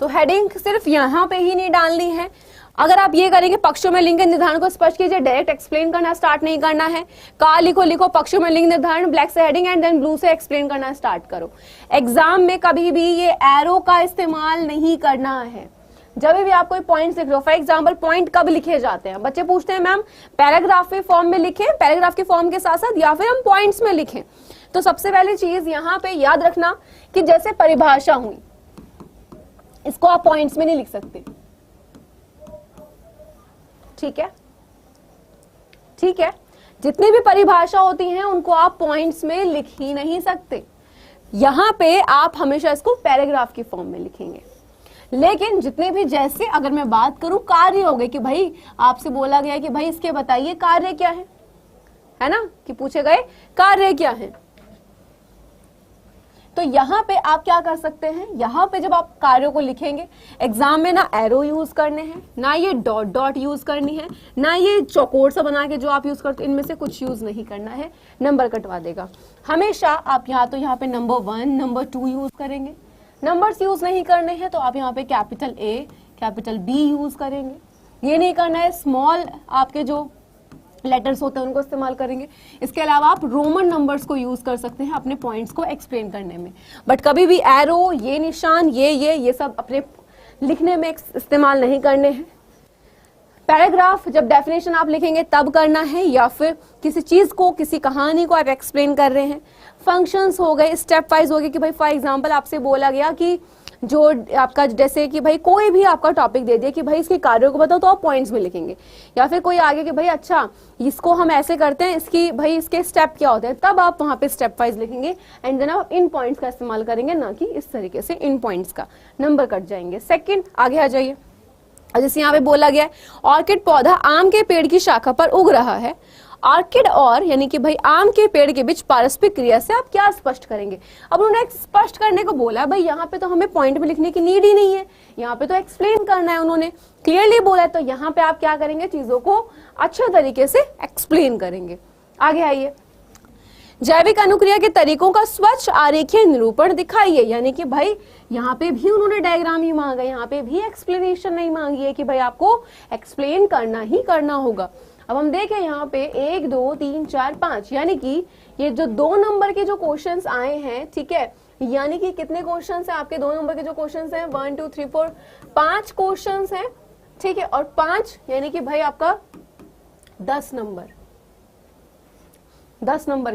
S1: तो हेडिंग सिर्फ यहां पे ही नहीं डालनी है, अगर आप ये करेंगे पक्षों में लिंग के निर्धारण को स्पष्ट कीजिए, डायरेक्ट एक्सप्लेन करना स्टार्ट नहीं करना है, का लिखो, लिखो पक्षों में लिंग निर्धारण, ब्लैक से हेडिंग एंड देन ब्लू से एक्सप्लेन करना स्टार्ट करो। एग्जाम में कभी भी ये एरो का इस्तेमाल नहीं करना है। जब भी आप कोई पॉइंट्स लिख रहे हो, फॉर एग्जांपल पॉइंट कब लिखे जाते हैं, बच्चे पूछते हैं मैम पैराग्राफ के फॉर्म में लिखें, पैराग्राफ के फॉर्म के साथ साथ, या फिर हम पॉइंट्स में लिखें। तो सबसे पहली चीज यहाँ पे याद रखना कि जैसे परिभाषा हुई, इसको आप पॉइंट्स में नहीं लिख सकते, ठीक है, ठीक है। जितनी भी परिभाषा होती हैं उनको आप पॉइंट्स में लिख ही नहीं सकते, यहां पे आप हमेशा इसको पैराग्राफ के फॉर्म में लिखेंगे। लेकिन जितने भी, जैसे अगर मैं बात करूं कार्य हो गए कि भाई आपसे बोला गया कि भाई इसके बताइए कार्य क्या है ना, कि पूछे गए कार्य क्या है, तो यहां पे आप क्या कर सकते हैं, यहां पे जब आप कार्यों को लिखेंगे एग्जाम में ना एरो यूज करने हैं, ना ये डॉट डॉट यूज करनी है, ना ये चौकोर सा बना के जो आप यूज करते, इनमें से कुछ यूज नहीं करना है, नंबर कटवा देगा। हमेशा आप तो यहाँ पे नंबर 1, नंबर 2 यूज करेंगे, नंबर्स यूज नहीं करने हैं तो आप यहाँ पे capital A, capital B use करेंगे। ये नहीं करना है स्मॉल आपके जो लेटर्स होते हैं उनको इस्तेमाल करेंगे। इसके अलावा आप रोमन नंबर्स को यूज कर सकते हैं अपने पॉइंट्स को एक्सप्लेन करने में, बट कभी भी एरो, ये निशान, ये सब अपने लिखने में इस्तेमाल नहीं करने हैं। पैराग्राफ जब डेफिनेशन आप लिखेंगे तब करना है, या फिर किसी चीज को, किसी कहानी को आप एक्सप्लेन कर रहे हैं। फंक्शंस हो गए, स्टेप वाइज हो गए कि भाई फॉर एग्जांपल आपसे बोला गया कि जो आपका जैसे कि भाई कोई भी आपका टॉपिक दे दिया कि भाई इसके कार्यों को बताओ तो आप पॉइंट्स में लिखेंगे, या फिर कोई आगे कि भाई अच्छा इसको हम ऐसे करते हैं, इसकी भाई इसके स्टेप क्या होते हैं, तब आप वहां पे स्टेप वाइज लिखेंगे एंड देन आप इन पॉइंट्स का इस्तेमाल करेंगे, ना कि इस तरीके से इन पॉइंट्स का नंबर कट जाएंगे। सेकंड, आगे आ जाइए। जैसे यहाँ पे बोला गया है ऑर्किड पौधा आम के पेड़ की शाखा पर उग रहा है, ऑर्किड और यानी कि भाई आम के पेड़ के बीच पारस्परिक क्रिया से आप क्या स्पष्ट करेंगे। अब उन्होंने स्पष्ट करने को बोला, भाई यहाँ पे तो हमें पॉइंट में लिखने की नीड ही नहीं है, यहाँ पे तो एक्सप्लेन करना है, उन्होंने क्लियरली बोला है, तो यहाँ पे आप क्या करेंगे, चीजों को अच्छे तरीके से एक्सप्लेन करेंगे। आगे आइए, जैविक अनुक्रिया के तरीकों का स्वच्छ आरेखीय निरूपण दिखाइए, यानी कि भाई यहाँ पे भी उन्होंने डायग्राम ही मांगा, यहाँ पे भी एक्सप्लेनेशन नहीं मांगी है कि भाई आपको एक्सप्लेन करना ही करना होगा। अब हम देखें यहाँ पे 1 2 3 4 5, यानी कि ये जो 2 नंबर के जो क्वेश्चंस आए हैं, ठीक है, यानी कि कितने क्वेश्चंस हैं आपके 2 नंबर के जो क्वेश्चंस हैं, 1 2 3 4 5 क्वेश्चंस हैं, ठीक है, और 5 यानी कि भाई आपका 10 नंबर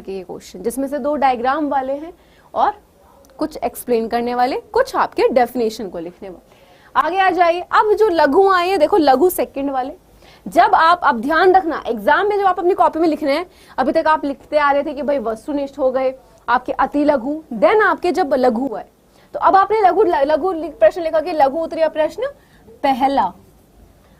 S1: के ये क्वेश्चन, जिसमें से 2 डायग्राम वाले हैं और कुछ एक्सप्लेन करने वाले, कुछ आपके डेफिनेशन को लिखने वाले। आगे आ जाइए, अब जो लघु आए हैं, देखो लघु सेकंड वाले, जब आप, अब ध्यान रखना एग्जाम में जब आप अपनी कॉपी में लिख रहे हैं, अभी तक आप लिखते आ रहे थे कि भाई वस्तुनिष्ठ हो गए आपके अति लघु, देन आपके जब लघु आए तो अब आपने लघु प्रश्न लिखा कि लघु उत्तरीय प्रश्न पहला।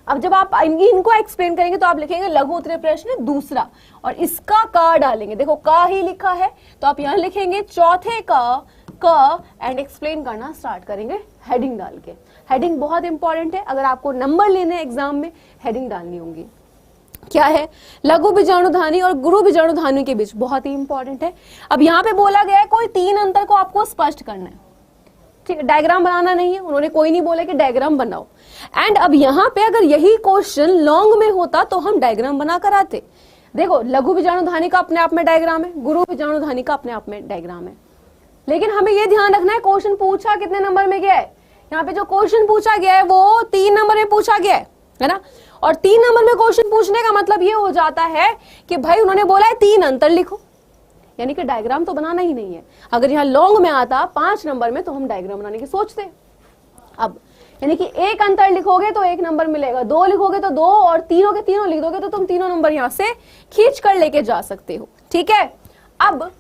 S1: अब जब आप इनको एक्सप्लेन करेंगे तो आप लिखेंगे लघु उत्तरीय प्रश्न दूसरा, और इसका का डालेंगे, देखो का ही लिखा है तो आप यहां लिखेंगे चौथे का एंड एक्सप्लेन करना स्टार्ट करेंगे हेडिंग डाल के। हेडिंग बहुत इंपॉर्टेंट है, अगर आपको नंबर लेने एग्जाम में हेडिंग डालनी होगी। क्या है, लघु बीजाणुधानी और गुरु बीजाणुधानी के बीच, बहुत ही इंपॉर्टेंट है। अब यहाँ पे बोला गया है कोई 3 अंतर को आपको स्पष्ट करना है, ठीक है, डायग्राम बनाना नहीं है, उन्होंने कोई नहीं बोला कि डायग्राम बनाओ। एंड अब यहाँ पे अगर यही क्वेश्चन लॉन्ग में होता तो हम डायग्राम बना कर आते। देखो लघु बीजाणुधानी का अपने आप में डायग्राम है, गुरु बीजाणुधानी का अपने आप में डायग्राम है, लेकिन हमें यह ध्यान रखना है क्वेश्चन पूछा कितने नंबर में गया है। यहाँ पे जो क्वेश्चन पूछा गया है वो 3 नंबर में पूछा गया है ना, और 3 नंबर में क्वेश्चन पूछने का मतलब ये हो जाता है कि भाई उन्होंने बोला है 3 अंतर लिखो, यानी कि डायग्राम तो बनाना ही नहीं है। अगर यहाँ लॉन्ग में आता 5 नंबर में तो हम डायग्राम बनाने की सोचते। अब यानी कि 1 अंतर लिखोगे तो 1 नंबर मिलेगा, 2 लिखोगे तो 2, और तीनों के तीनों लिख दोगे तो तुम तीनों नंबर यहाँ से खींच कर लेके जा सकते हो, ठीक है। अब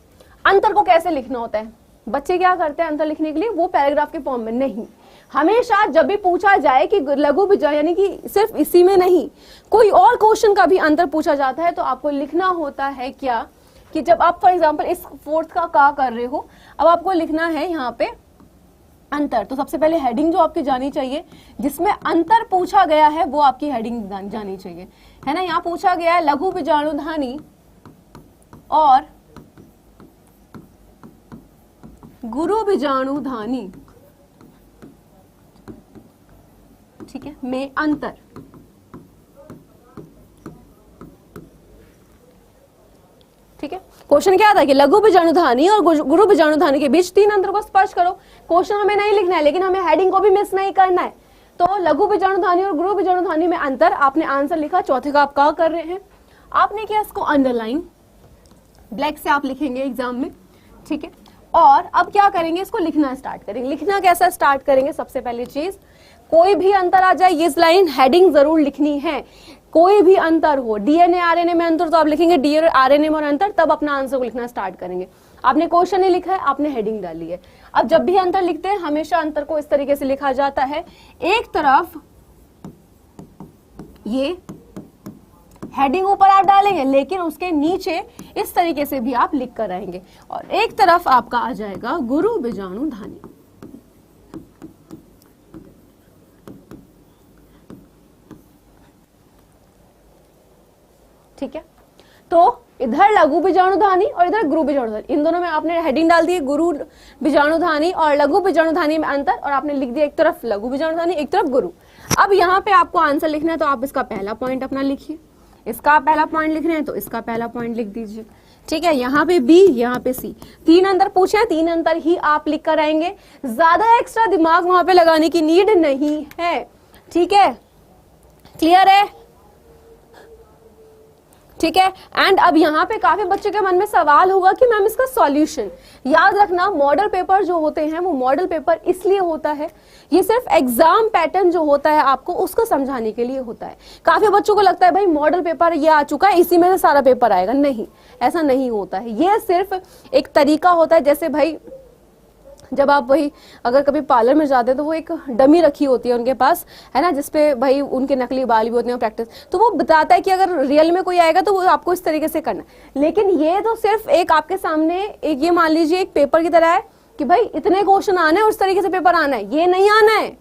S1: अंतर को कैसे लिखना होता है, बच्चे क्या करते हैं अंतर लिखने के लिए, वो पैराग्राफ के फॉर्म में नहीं, हमेशा जब भी पूछा जाए कि लघु बीजा, यानी कि सिर्फ इसी में नहीं कोई और क्वेश्चन का भी अंतर पूछा जाता है तो आपको लिखना होता है क्या, कि जब आप फॉर एग्जांपल इस 4th का कर रहे हो, अब आपको लिखना है यहाँ पे अंतर, तो सबसे पहले हेडिंग जो आपकी जानी चाहिए, जिसमें अंतर पूछा गया है वो आपकी हेडिंग जानी चाहिए, है ना। यहाँ पूछा गया है लघु बीजाणुधानी और गुरु बीजाणुधानी, ठीक है, में अंतर। ठीक है, क्वेश्चन क्या था कि लघु बीजाणुधानी और गुरु बीजाणुधानी के बीच 3 अंतर को स्पष्ट करो। क्वेश्चन हमें नहीं लिखना है, लेकिन हमें हेडिंग को भी मिस नहीं करना है। तो लघु बीजाणुधानी और गुरु बीजाणुधानी में अंतर, आपने आंसर लिखा, चौथे का आप क्या कर रहे हैं, आपने किया इसको अंडरलाइन, ब्लैक से आप लिखेंगे एग्जाम में, ठीक है। और अब क्या करेंगे, इसको लिखना स्टार्ट करेंगे। लिखना कैसा स्टार्ट करेंगे, सबसे पहली चीज, कोई भी अंतर आ जाए, ये लाइन हेडिंग जरूर लिखनी है। कोई भी अंतर हो, डीएनए आरएनए में अंतर, तो आप लिखेंगे डीएनए आरएनए में अंतर, तब अपना आंसर को लिखना स्टार्ट करेंगे। आपने क्वेश्चन नहीं लिखा है, आपने हेडिंग डाली है। अब जब भी अंतर लिखते हैं, हमेशा अंतर को इस तरीके से लिखा जाता है, एक तरफ ये हेडिंग ऊपर आप डालेंगे, लेकिन उसके नीचे इस तरीके से भी आप लिख कर आएंगे, और एक तरफ आपका आ जाएगा गुरु बीजाणुधानी। ठीक है, तो इधर लघु बीजाणुधानी और इधर गुरु बीजाणुधानी, इन दोनों में आपने हेडिंग डाल दी गुरु बीजाणुधानी और लघु बीजाणुधानी में अंतर, और आपने लिख दिया एक तरफ लघु बीजाणुधानी, एक तरफ गुरु। अब यहाँ पे आपको आंसर लिखना है, तो आप इसका पहला पॉइंट अपना लिखिए, इसका पहला पॉइंट लिख रहे हैं तो इसका पहला पॉइंट लिख दीजिए। ठीक है, यहाँ पे बी, यहाँ पे सी, 3 अंतर पूछे हैं, 3 अंतर ही आप लिख कर आएंगे, ज्यादा एक्स्ट्रा दिमाग वहां पे लगाने की नीड नहीं है। ठीक है, क्लियर है, ठीक है। एंड अब यहाँ पे काफी बच्चों के मन में सवाल होगा कि मैम इसका सॉल्यूशन, याद रखना मॉडल पेपर जो होते हैं वो मॉडल पेपर इसलिए होता है, ये सिर्फ एग्जाम पैटर्न जो होता है आपको उसको समझाने के लिए होता है। काफी बच्चों को लगता है भाई मॉडल पेपर ये आ चुका है इसी में से सारा पेपर आएगा, नहीं, ऐसा नहीं होता है। ये सिर्फ एक तरीका होता है, जैसे भाई जब आप वही अगर कभी पार्लर में जाते हैं तो वो एक डमी रखी होती है उनके पास, है ना, जिसपे भाई उनके नकली बाल भी होते हैं प्रैक्टिस, तो वो बताता है कि अगर रियल में कोई आएगा तो वो आपको इस तरीके से करना है। लेकिन ये तो सिर्फ एक आपके सामने एक, ये मान लीजिए एक पेपर की तरह है कि भाई इतने क्वेश्चन आने हैं उस तरीके से पेपर आना है, ये नहीं आना है,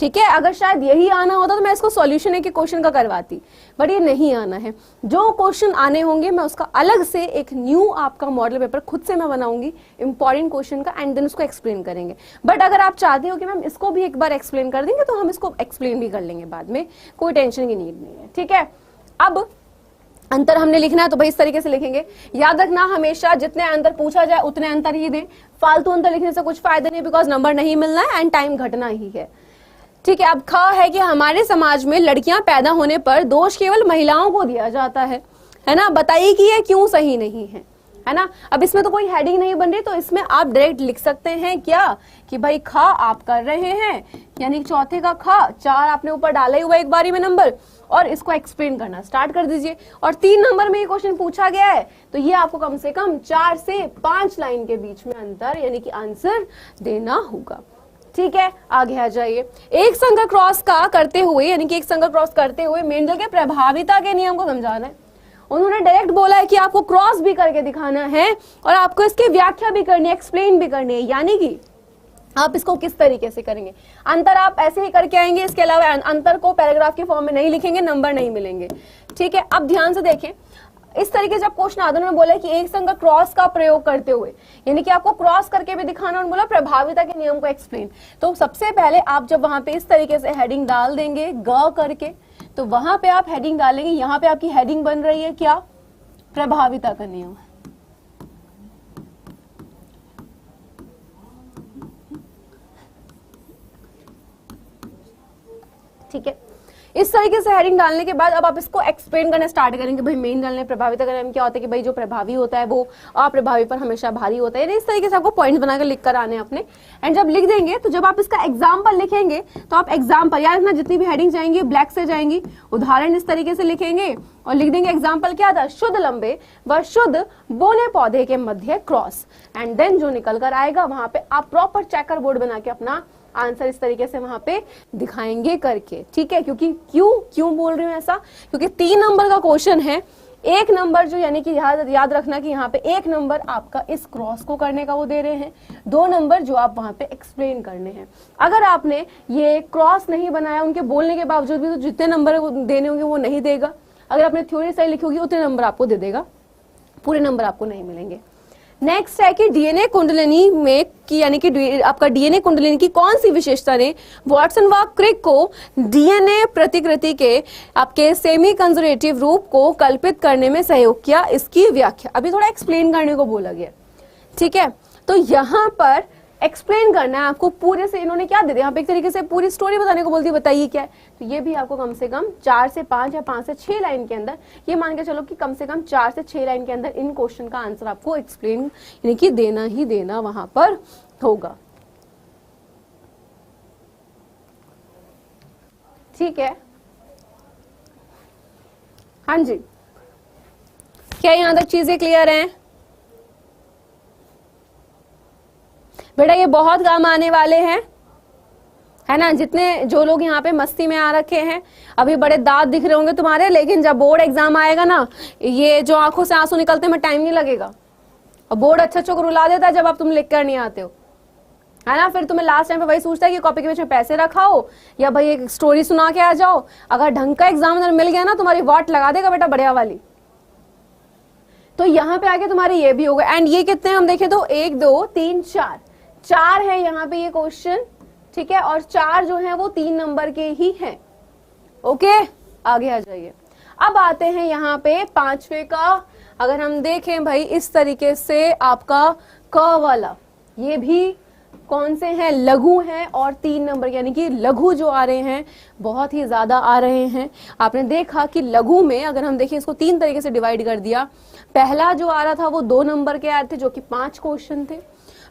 S1: ठीक है। अगर शायद यही आना होता तो मैं इसको सॉल्यूशन एक क्वेश्चन का करवाती, बट ये नहीं आना है। जो क्वेश्चन आने होंगे मैं उसका अलग से एक न्यू आपका मॉडल पेपर खुद से मैं बनाऊंगी इंपॉर्टेंट क्वेश्चन का, एंड देन उसको एक्सप्लेन करेंगे। बट अगर आप चाहते हो कि मैम इसको भी एक बार एक्सप्लेन कर देंगे तो हम इसको एक्सप्लेन भी कर लेंगे बाद में, कोई टेंशन की नीड नहीं है, ठीक है। अब अंतर हमने लिखना है तो भाई इस तरीके से लिखेंगे। याद रखना हमेशा जितने अंतर पूछा जाए उतने अंतर ही दें, फालतू अंतर लिखने से कुछ फायदा नहीं, बिकॉज नंबर नहीं मिलना है एंड टाइम घटना ही है, ठीक है। अब ख है कि हमारे समाज में लड़कियां पैदा होने पर दोष केवल महिलाओं को दिया जाता है ना, बताइए कि यह क्यों सही नहीं है ना। अब इसमें तो कोई हेडिंग नहीं बन रही तो इसमें आप डायरेक्ट लिख सकते हैं क्या कि भाई ख आप कर रहे हैं, यानी चौथे का ख, 4 आपने ऊपर डाला ही हुआ एक बारी में नंबर, और इसको एक्सप्लेन करना स्टार्ट कर दीजिए। और 3 नंबर में ये क्वेश्चन पूछा गया है तो ये आपको कम से कम 4 से 5 लाइन के बीच में अंतर यानी कि आंसर देना होगा, ठीक है। आगे आ जाइए। एक संख्या क्रॉस का करते हुए, यानी कि एक संख्या क्रॉस करते हुए मेंडल के प्रभाविता के नियम को समझाना है। उन्होंने डायरेक्ट बोला है कि आपको क्रॉस भी करके दिखाना है और आपको इसकी व्याख्या भी करनी है, एक्सप्लेन भी करनी है, यानी कि आप इसको किस तरीके से करेंगे। अंतर आप ऐसे ही करके आएंगे, इसके अलावा अंतर को पैराग्राफ के फॉर्म में नहीं लिखेंगे, नंबर नहीं मिलेंगे, ठीक है। अब ध्यान से देखें, इस तरीके जब क्वेश्चन आधा में बोला कि एक संख्या क्रॉस का प्रयोग करते हुए, यानी कि आपको क्रॉस करके भी दिखाना, और बोला प्रभाविता के नियम को एक्सप्लेन, तो सबसे पहले आप जब वहां पे इस तरीके से हेडिंग डाल देंगे ग करके, तो वहां पे आप हेडिंग डालेंगे, यहाँ पे आपकी हेडिंग बन रही है क्या, प्रभाविता का नियम, ठीक है। इस तरीके से हेडिंग डालने के बाद अब आप इसको एक्सप्लेन करना स्टार्ट करेंगे। भाई मेन डालने प्रभाविता का नियम क्या होता है कि भाई जो प्रभावी होता है वो अप्रभावी पर हमेशा भारी होता है, इस तरीके से आपको पॉइंट्स बनाकर लिख कर आने अपने। एंड जब लिख देंगे तो जब आप इसका एग्जाम्पल लिखेंगे तो आप एग्जाम्पल, याद रखना जितनी भी हेडिंग जाएंगी ब्लैक से जाएंगी, उदाहरण इस तरीके से लिखेंगे और लिख देंगे एग्जाम्पल क्या था, शुद्ध लंबे व शुद्ध बोने पौधे के मध्य क्रॉस, एंड देन जो निकल कर आएगा वहां पे आप प्रॉपर चेकर बोर्ड बना के अपना आंसर इस तरीके से वहां पे दिखाएंगे करके, ठीक है। क्योंकि क्यों बोल रही हूं ऐसा, क्योंकि 3 नंबर का क्वेश्चन है, 1 नंबर जो यानी कि याद रखना कि यहाँ पे 1 नंबर आपका इस क्रॉस को करने का वो दे रहे हैं, 2 नंबर जो आप वहां पे एक्सप्लेन करने हैं। अगर आपने ये क्रॉस नहीं बनाया उनके बोलने के बावजूद भी तो जितने नंबर देने होंगे वो नहीं देगा। अगर आपने थ्योरी सही लिखी होगी उतने नंबर आपको दे देगा, पूरे नंबर आपको नहीं मिलेंगे। नेक्स्ट है कि डीएनए कुंडलिनी में की, यानी कि आपका डीएनए कुंडलिनी की कौन सी विशेषता ने वाटसन व क्रिक को डीएनए प्रतिकृति के आपके सेमी कंजर्वेटिव रूप को कल्पित करने में सहयोग किया, इसकी व्याख्या अभी थोड़ा एक्सप्लेन करने को बोला गया, ठीक है। तो यहाँ पर एक्सप्लेन करना है आपको पूरे से, इन्होंने क्या दे दिया यहाँ पे एक तरीके से पूरी स्टोरी बताने को बोलती है, बताइए क्या है। तो ये भी आपको कम से कम 4 से 5 या 5 से 6 लाइन के अंदर, ये मान के चलो कि कम से कम 4 से 6 लाइन के अंदर इन क्वेश्चन का आंसर आपको एक्सप्लेन यानी कि देना ही देना वहां पर होगा, ठीक है। हाँ जी, क्या यहां तक चीजें क्लियर हैं बेटा, ये बहुत काम आने वाले हैं, है ना। जितने जो लोग यहाँ पे मस्ती में आ रखे हैं, अभी बड़े दांत दिख रहे होंगे तुम्हारे, लेकिन जब बोर्ड एग्जाम आएगा ना, ये जो आंखों से आंसू निकलते में टाइम नहीं लगेगा, और बोर्ड अच्छा को रुला देता है जब आप तुम लिख कर नहीं आते हो, है ना। फिर तुम्हें लास्ट टाइम पे वही सोचता है कि कॉपी के पीछे पैसे रखाओ या भाई एक स्टोरी सुना के आ जाओ। अगर ढंग का एग्जामिनर मिल गया ना, तुम्हारी वाट लगा देगा बेटा बढ़िया वाली। तो यहाँ पे आके तुम्हारे ये भी होगा। एंड ये कितने हम देखें तो 1 2 3 4 है यहाँ पे ये क्वेश्चन, ठीक है। और 4 जो है वो 3 नंबर के ही हैं, ओके। आगे आ जाइए। अब आते हैं यहाँ पे 5वें का। अगर हम देखें भाई इस तरीके से आपका क वाला, ये भी कौन से हैं, लघु हैं और 3 नंबर यानी कि लघु जो आ रहे हैं बहुत ही ज्यादा आ रहे हैं। आपने देखा कि लघु में अगर हम देखें इसको 3 तरीके से डिवाइड कर दिया। पहला जो आ रहा था वो 2 नंबर के आए थे जो कि 5 क्वेश्चन थे।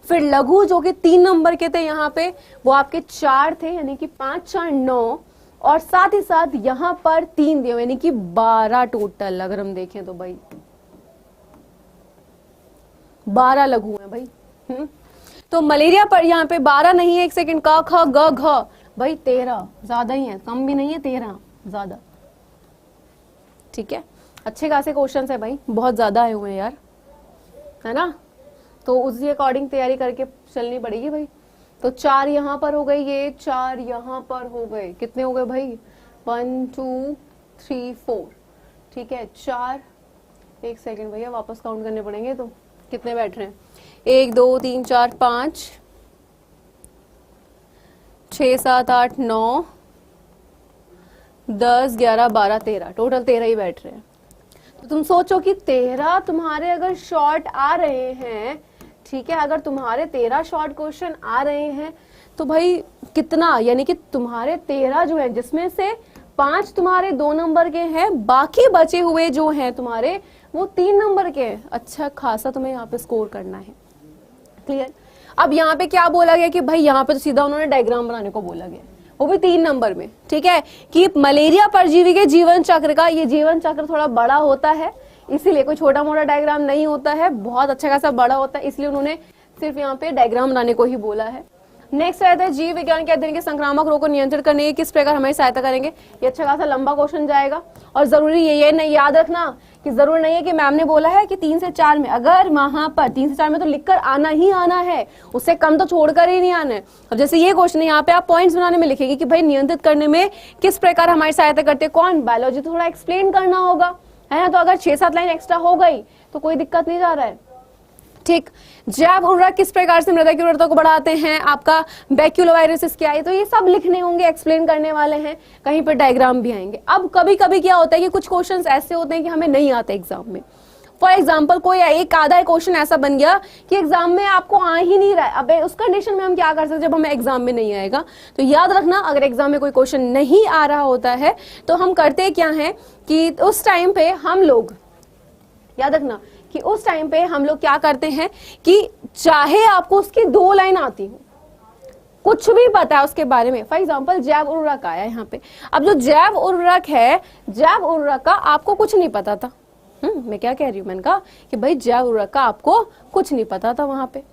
S1: फिर लघु जो कि 3 नंबर के थे यहाँ पे वो आपके 4 थे यानी कि 5 4 9 और साथ ही साथ यहाँ पर 3 दिए यानी कि 12 टोटल। अगर हम देखें तो भाई 12 लघु है भाई। तो मलेरिया पर यहाँ पे 12 नहीं है, 1 सेकंड, क ख ग घ भाई 13, ज्यादा ही है, कम भी नहीं है, 13 ज्यादा। ठीक है, अच्छे खासे क्वेश्चंस है भाई, बहुत ज्यादा आए हुए हैं यार, है ना। तो उसी अकॉर्डिंग तैयारी करके चलनी पड़ेगी भाई। तो 4 यहाँ पर हो गए, ये 4 यहाँ पर हो गए, कितने हो गए भाई 1 2 3 4। ठीक है 4, 1 सेकंड भैया वापस काउंट करने पड़ेंगे। तो कितने बैठ रहे हैं, 1 2 3 4 5 6 7 8 9 10 11 12 13, टोटल 13 ही बैठ रहे हैं। तो तुम सोचो कि 13 तुम्हारे अगर शॉर्ट आ रहे हैं, ठीक है, अगर तुम्हारे 13 शॉर्ट क्वेश्चन आ रहे हैं तो भाई कितना, यानी कि तुम्हारे 13 जो है जिसमें से 5 तुम्हारे 2 नंबर के हैं, बाकी बचे हुए जो हैं तुम्हारे वो 3 नंबर के हैं। अच्छा खासा तुम्हें यहाँ पे स्कोर करना है। क्लियर। अब यहाँ पे क्या बोला गया कि भाई यहाँ पे तो सीधा उन्होंने डायग्राम बनाने को बोला गया, वो भी 3 नंबर में। ठीक है, कि मलेरिया परजीवी के जीवन चक्र का, ये जीवन चक्र थोड़ा बड़ा होता है, इसीलिए कोई छोटा मोटा डायग्राम नहीं होता है, बहुत अच्छा खासा बड़ा होता है, इसलिए उन्होंने सिर्फ यहाँ पे डायग्राम बनाने को ही बोला है। नेक्स्ट रहता है जीव विज्ञान के अध्ययन के संक्रामक रोग को नियंत्रित करने की किस प्रकार हमारी सहायता करेंगे। ये अच्छा खासा लंबा क्वेश्चन जाएगा और जरूरी ये नहीं याद रखना कि जरूर नहीं है कि मैम ने बोला है कि 3 से 4 में, अगर वहां पर 3 से 4 में तो लिखकर आना ही आना है, उससे कम तो छोड़कर ही नहीं आना है। अब जैसे ये क्वेश्चन है, यहाँ पे आप पॉइंट्स बनाने में लिखेंगे कि भाई नियंत्रित करने में किस प्रकार हमारी सहायता करते हैं, कौन, बायोलॉजी तो थोड़ा एक्सप्लेन करना होगा, है ना। तो अगर 6-7 लाइन एक्स्ट्रा हो गई तो कोई दिक्कत नहीं जा रहा है। ठीक, जैव उर्वरक किस प्रकार से मृदा की उर्वरता को बढ़ाते हैं, आपका बैक्यूलोवायरसिस क्या है, तो ये सब लिखने होंगे, एक्सप्लेन करने वाले हैं, कहीं पर डायग्राम भी आएंगे। अब कभी कभी क्या होता है कि कुछ क्वेश्चंस ऐसे होते हैं कि हमें नहीं आते एग्जाम में। फॉर एग्जाम्पल कोई एक आधा क्वेश्चन ऐसा बन गया कि एग्जाम में आपको आ ही नहीं रहा है, अब उस कंडीशन में हम क्या कर सकते जब हमें एग्जाम में नहीं आएगा। तो याद रखना, अगर एग्जाम में कोई क्वेश्चन नहीं आ रहा होता है तो हम करते क्या है कि उस टाइम पे हम लोग, याद रखना कि उस टाइम पे हम लोग क्या करते हैं कि चाहे आपको उसकी 2 लाइन आती हो, कुछ भी पता है उसके बारे में, फॉर एग्जाम्पल जैव उर्वरक आया यहाँ पे, अब जो जैव उर्वरक है, जैव उर्वरक का आपको कुछ नहीं पता था। मैं क्या कह रही हूँ, मैंने कहा कि भाई जैव उर्वरक का आपको कुछ नहीं पता था वहां पे।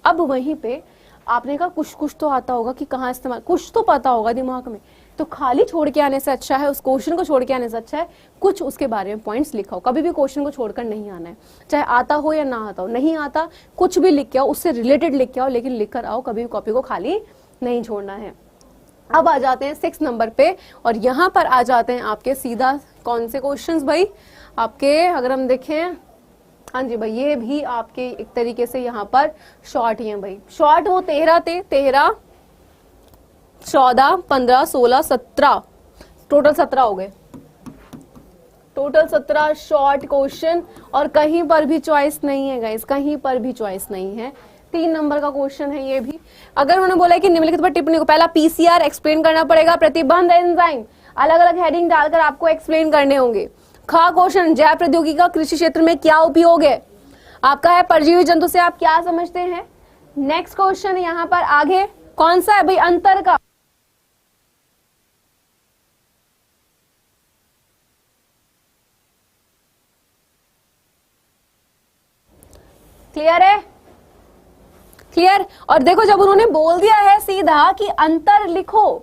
S1: अब वहीं पे आपने कहा कुछ तो आता होगा कि कहाँ इस्तेमाल, कुछ तो पता होगा दिमाग में, तो खाली छोड़ के आने से अच्छा है, उस क्वेश्चन को छोड़ के आने से अच्छा है कुछ उसके बारे में पॉइंट्स लिखा हो। कभी भी क्वेश्चन को छोड़कर नहीं आना है, चाहे आता हो या ना आता हो, नहीं आता कुछ भी लिख के आओ, उससे रिलेटेड लिख के आओ, लेकिन लिख कर आओ, कभी भी कॉपी को खाली नहीं छोड़ना है। अब आ जाते हैं 6 नंबर पे, और यहाँ पर आ जाते हैं आपके सीधा कौन से क्वेश्चंस भाई आपके, अगर हम देखें, हाँ जी भाई ये भी आपके एक तरीके से यहाँ पर शॉर्ट ही है भाई। शॉर्ट वो 13 थे, 13 14 15 16 17, टोटल 17 हो गए, टोटल 17 शॉर्ट क्वेश्चन, और कहीं पर भी चॉइस नहीं है गाइस, कहीं पर भी चॉइस नहीं है। 3 नंबर का क्वेश्चन है ये भी। अगर उन्होंने बोला है कि निम्नलिखित पर टिप्पणी को, पहला पीसीआर एक्सप्लेन करना पड़ेगा, प्रतिबंध एंजाइम अलग अलग हेडिंग डालकर आपको एक्सप्लेन करने होंगे। खा क्वेश्चन, जैव प्रौद्योगिकी का कृषि क्षेत्र में क्या उपयोग है, आपका है परजीवी जंतु से आप क्या समझते हैं। नेक्स्ट क्वेश्चन यहाँ पर आगे कौन सा है भाई, अंतर का, क्लियर है, क्लियर। और देखो जब उन्होंने बोल दिया है सीधा कि अंतर लिखो,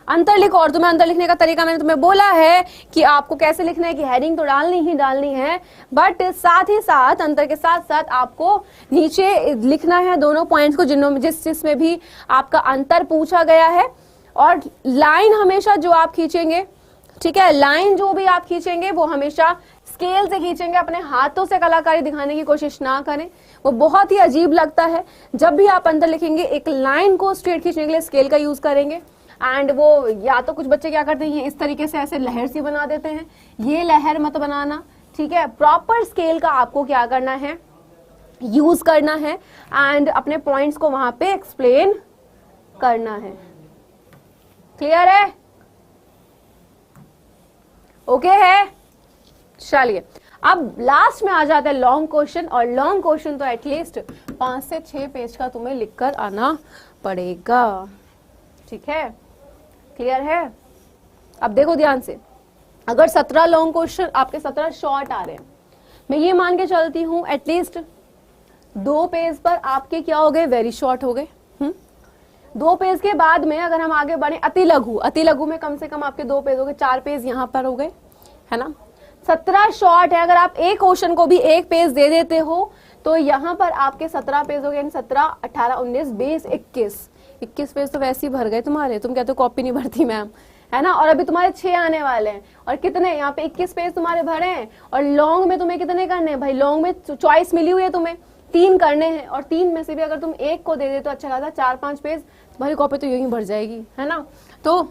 S1: अंतर लिखो, और तुम्हें अंतर लिखने का तरीका मैंने तुम्हें बोला है कि आपको कैसे लिखना है, कि हेडिंग तो डालनी ही डालनी है, बट साथ ही साथ अंतर के साथ साथ आपको नीचे लिखना है दोनों पॉइंट्स को जिसमें भी आपका अंतर पूछा गया है। और लाइन हमेशा जो आप खींचेंगे, ठीक है, लाइन जो भी आप खींचेंगे वो हमेशा स्केल से खींचेंगे, अपने हाथों से कलाकारी दिखाने की कोशिश ना करें, वो बहुत ही अजीब लगता है। जब भी आप अंतर लिखेंगे एक लाइन को स्ट्रेट खींचने के लिए स्केल का यूज करेंगे। एंड वो या तो कुछ बच्चे क्या करते हैं, इस तरीके से ऐसे लहर सी बना देते हैं, ये लहर मत बनाना, ठीक है। प्रॉपर स्केल का आपको क्या करना है, यूज करना है एंड अपने पॉइंट्स को वहां पे एक्सप्लेन करना है। क्लियर है? ओके है? चलिए अब लास्ट में आ जाता है लॉन्ग क्वेश्चन, और लॉन्ग क्वेश्चन तो एटलीस्ट 5 से 6 पेज का तुम्हें लिखकर आना पड़ेगा। ठीक है? क्लियर है? अब देखो ध्यान से, अगर 17 लॉन्ग क्वेश्चन आपके 17 शॉर्ट आ रहे हैं, मैं ये मान के चलती हूं एटलीस्ट 2 पेज पर आपके क्या हो गए, वेरी शॉर्ट हो गए। 2 पेज के बाद में अगर हम आगे बढ़े अति लघु में कम से कम आपके 2 पेज हो गए, 4 पेज यहां पर हो गए, है ना। 17 शॉर्ट है, अगर आप एक क्वेश्चन को भी 1 पेज दे देते हो तो यहां पर आपके 17 पेज हो गए, 17, 18, 19, 20, 21 पेज तो वैसे ही भर गए तुम्हारे। तुम कहते हो कॉपी नहीं भरती मैम, है ना। और अभी तुम्हारे 6 आने वाले हैं, और कितने यहाँ पे 21 पेज तुम्हारे भरे हैं। और लॉन्ग में तुम्हें कितने करने हैं भाई, लॉन्ग में चॉइस मिली हुई है तुम्हें, 3 करने हैं, और 3 में से भी अगर तुम 1 को दे दे तो अच्छा खासा 4-5 पेज तुम्हारी कॉपी तो यूं ही भर जाएगी, है ना। तो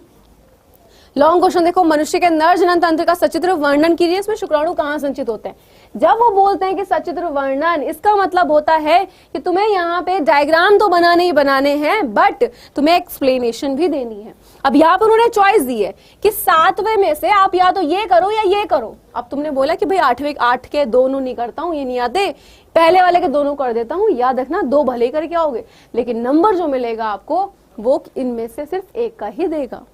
S1: लॉन्ग क्वेश्चन देखो, मनुष्य के नर जनन तंत्र का सचित्र वर्णन कीजिए, इसमें शुक्राणु कहाँ संचित होते हैं। जब वो बोलते हैं कि सचित्र वर्णन, इसका मतलब होता है कि तुम्हें यहाँ पे डायग्राम तो बनाने ही बनाने हैं, बट तुम्हें एक्सप्लेनेशन भी देनी है। अब यहाँ पर उन्होंने चॉइस दी है कि 7वें में से आप या तो ये करो या ये करो। अब तुमने बोला कि भाई 8 के दोनों नहीं करता हूँ, ये नहीं आते, पहले वाले के दोनों कर देता हूँ। याद रखना 2 भले कर क्या होगे, लेकिन नंबर जो मिलेगा आपको वो इनमें से सिर्फ 1 का ही देगा।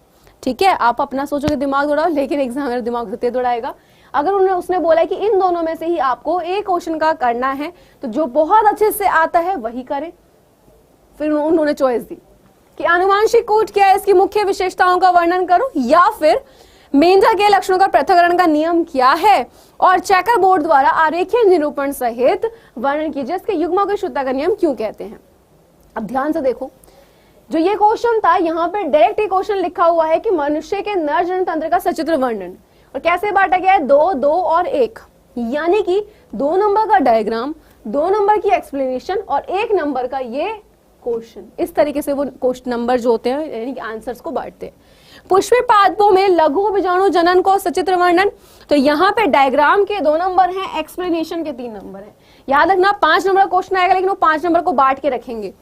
S1: ठीक है, आप अपना सोचोगे दिमाग दौड़ाओ, लेकिन एग्जामिनर दिमाग तेज दौड़ाएगा। अगर उसने बोला कि इन दोनों में से ही आपको एक क्वेश्चन का करना है, तो जो बहुत अच्छे से आता है वही करें। फिर उन्होंने चॉइस दी कि आनुवांशिक कूट क्या है, इसकी मुख्य विशेषताओं का वर्णन करो, या फिर मेंढक के लक्षणों का पृथक्करण का नियम क्या है, और चेकर बोर्ड द्वारा आरेखीय निरूपण सहित वर्णन कीजिए इसके युग्मों की शुद्धता का नियम क्यों कहते हैं। अब ध्यान से देखो, जो ये क्वेश्चन था यहाँ पे डायरेक्ट क्वेश्चन लिखा हुआ है कि मनुष्य के नर जनन तंत्र का सचित्र वर्णन, और कैसे बांटा गया है, 2, 2 और 1, यानी कि 2 नंबर का डायग्राम, 2 नंबर की एक्सप्लेनेशन और 1 नंबर का ये क्वेश्चन। इस तरीके से वो क्वेश्चन नंबर जो होते हैं यानी कि आंसर्स को बांटते हैं। पुष्पी पादपों में लघु बीजाणु जनन को सचित्र वर्णन, तो यहाँ पे डायग्राम के 2 नंबर हैं, एक्सप्लेनेशन के 3 नंबर हैं। याद रखना 5 नंबर का क्वेश्चन आएगा, लेकिन वो 5 नंबर को बांट के रखेंगे।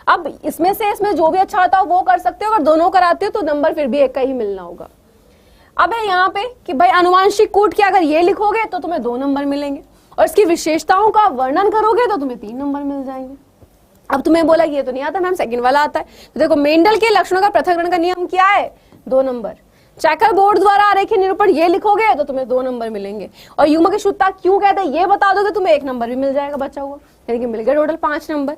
S1: अब इसमें जो भी अच्छा होता हो वो कर सकते हो, अगर दोनों कराते हो तो नंबर फिर भी 1 का ही मिलना होगा। अब है यहाँ पे कि भाई अनुवांशिक कूट क्या, अगर ये लिखोगे तो तुम्हें 2 नंबर मिलेंगे, और इसकी विशेषताओं का वर्णन करोगे तो तुम्हें 3 नंबर मिल जाएंगे। अब तुम्हें बोला कि ये तो नहीं आता मैम, सेकंड वाला आता है, तो देखो मेंडल के लक्षणों का पृथक्करण का नियम क्या है, 2 नंबर। चेकर बोर्ड द्वारा आरेखीय निरूपण ये लिखोगे तो तुम्हें 2 नंबर मिलेंगे, और युग्म की शुद्धता क्यों कहते हैं ये बता दोगे, तुम्हें 1 नंबर भी मिल जाएगा बचा हुआ, यानी कि मिल गया टोटल 5 नंबर।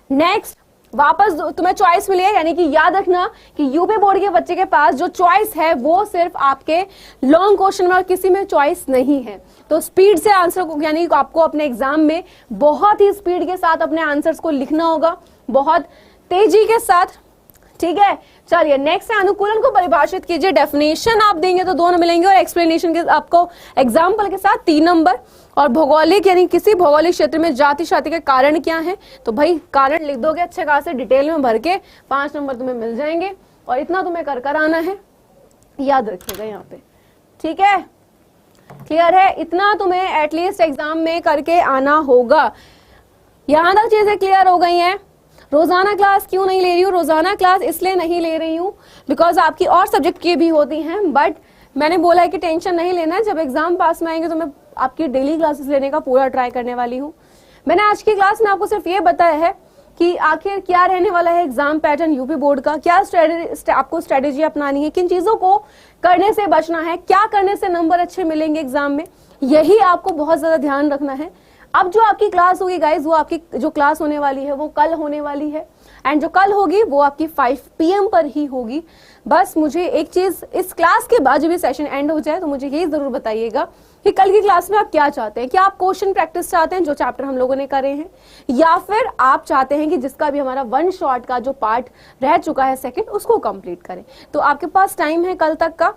S1: नेक्स्ट, वापस तुम्हें चॉइस मिली है, यानी कि याद रखना कि यूपी बोर्ड के बच्चे के पास जो चॉइस है वो सिर्फ आपके लॉन्ग क्वेश्चन में और किसी में चॉइस नहीं है। तो स्पीड से आंसर को, यानी आपको अपने एग्जाम में बहुत ही स्पीड के साथ अपने आंसर्स को लिखना होगा, बहुत तेजी के साथ। ठीक है, चलिए नेक्स्ट है अनुकूलन को परिभाषित कीजिए। डेफिनेशन आप देंगे तो 2 मिलेंगे, और एक्सप्लेनेशन के आपको एग्जाम्पल के साथ 3 नंबर। और भौगोलिक, यानी किसी भौगोलिक क्षेत्र में जाति शाति के कारण क्या है, तो भाई कारण लिख दोगे अच्छे खासे डिटेल में भर के, 5 नंबर तुम्हें मिल जाएंगे। और इतना तुम्हें कर आना है, याद रखिएगा यहाँ पे। ठीक है, क्लियर है, इतना तुम्हें एटलीस्ट एग्जाम में करके आना होगा। यहां तक चीजें क्लियर हो गई हैं। रोजाना क्लास क्यों नहीं ले रही हूँ, रोजाना क्लास इसलिए नहीं ले रही हूँ बिकॉज आपकी और सब्जेक्ट की भी होती हैं, बट मैंने बोला है कि टेंशन नहीं लेना है, जब एग्जाम पास में आएंगे तो मैं आपकी डेली क्लासेस लेने का पूरा ट्राई करने वाली हूँ। मैंने आज की क्लास में आपको सिर्फ ये बताया है कि आखिर क्या रहने वाला है एग्जाम पैटर्न यूपी बोर्ड का, क्या आपको स्ट्रेटेजी अपनानी है, किन चीजों को करने से बचना है, क्या करने से नंबर अच्छे मिलेंगे एग्जाम में, यही आपको बहुत ज्यादा ध्यान रखना है। अब जो आपकी क्लास होगी गाइज, वो आपकी जो क्लास होने वाली है वो कल होने वाली है, एंड जो कल होगी वो आपकी 5 PM पर ही होगी। बस मुझे एक चीज, इस क्लास के बाद जब ये सेशन एंड हो जाए तो मुझे ये जरूर बताइएगा कि कल की क्लास में आप क्या चाहते हैं। क्या आप क्वेश्चन प्रैक्टिस चाहते हैं जो चैप्टर हम लोगों ने करे हैं, या फिर आप चाहते हैं कि जिसका भी हमारा 1 शॉट का जो पार्ट रह चुका है सेकंड, उसको कंप्लीट करें। तो आपके पास टाइम है कल तक का,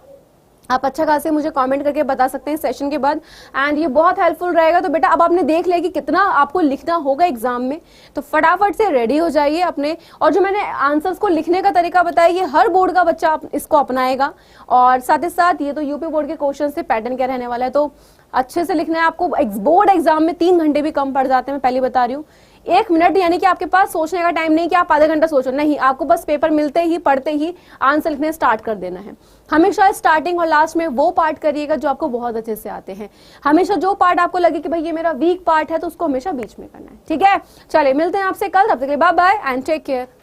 S1: आप अच्छा खासे मुझे कमेंट करके बता सकते हैं सेशन के बाद, एंड ये बहुत हेल्पफुल रहेगा। तो बेटा अब आपने देख लिया कि कितना आपको लिखना होगा एग्जाम में, तो फटाफट से रेडी हो जाइए अपने। और जो मैंने आंसर्स को लिखने का तरीका बताया, ये हर बोर्ड का बच्चा इसको अपनाएगा। और साथ ही साथ ये तो यूपी बोर्ड के क्वेश्चन से पैटर्न क्या रहने वाला है, तो अच्छे से लिखना है आपको। बोर्ड एग्जाम में 3 घंटे भी कम पड़ जाते हैं, मैं पहले बता रही हूँ। 1 मिनट यानी कि आपके पास सोचने का टाइम नहीं कि आप आधा घंटा सोचो, नहीं, आपको बस पेपर मिलते ही पढ़ते ही आंसर लिखने स्टार्ट कर देना है। हमेशा स्टार्टिंग और लास्ट में वो पार्ट करिएगा जो आपको बहुत अच्छे से आते हैं। हमेशा जो पार्ट आपको लगे कि भाई ये मेरा वीक पार्ट है, तो उसको हमेशा बीच में करना है, ठीक है। चलिए मिलते हैं आपसे कल, तब तक के लिए bye bye and take care.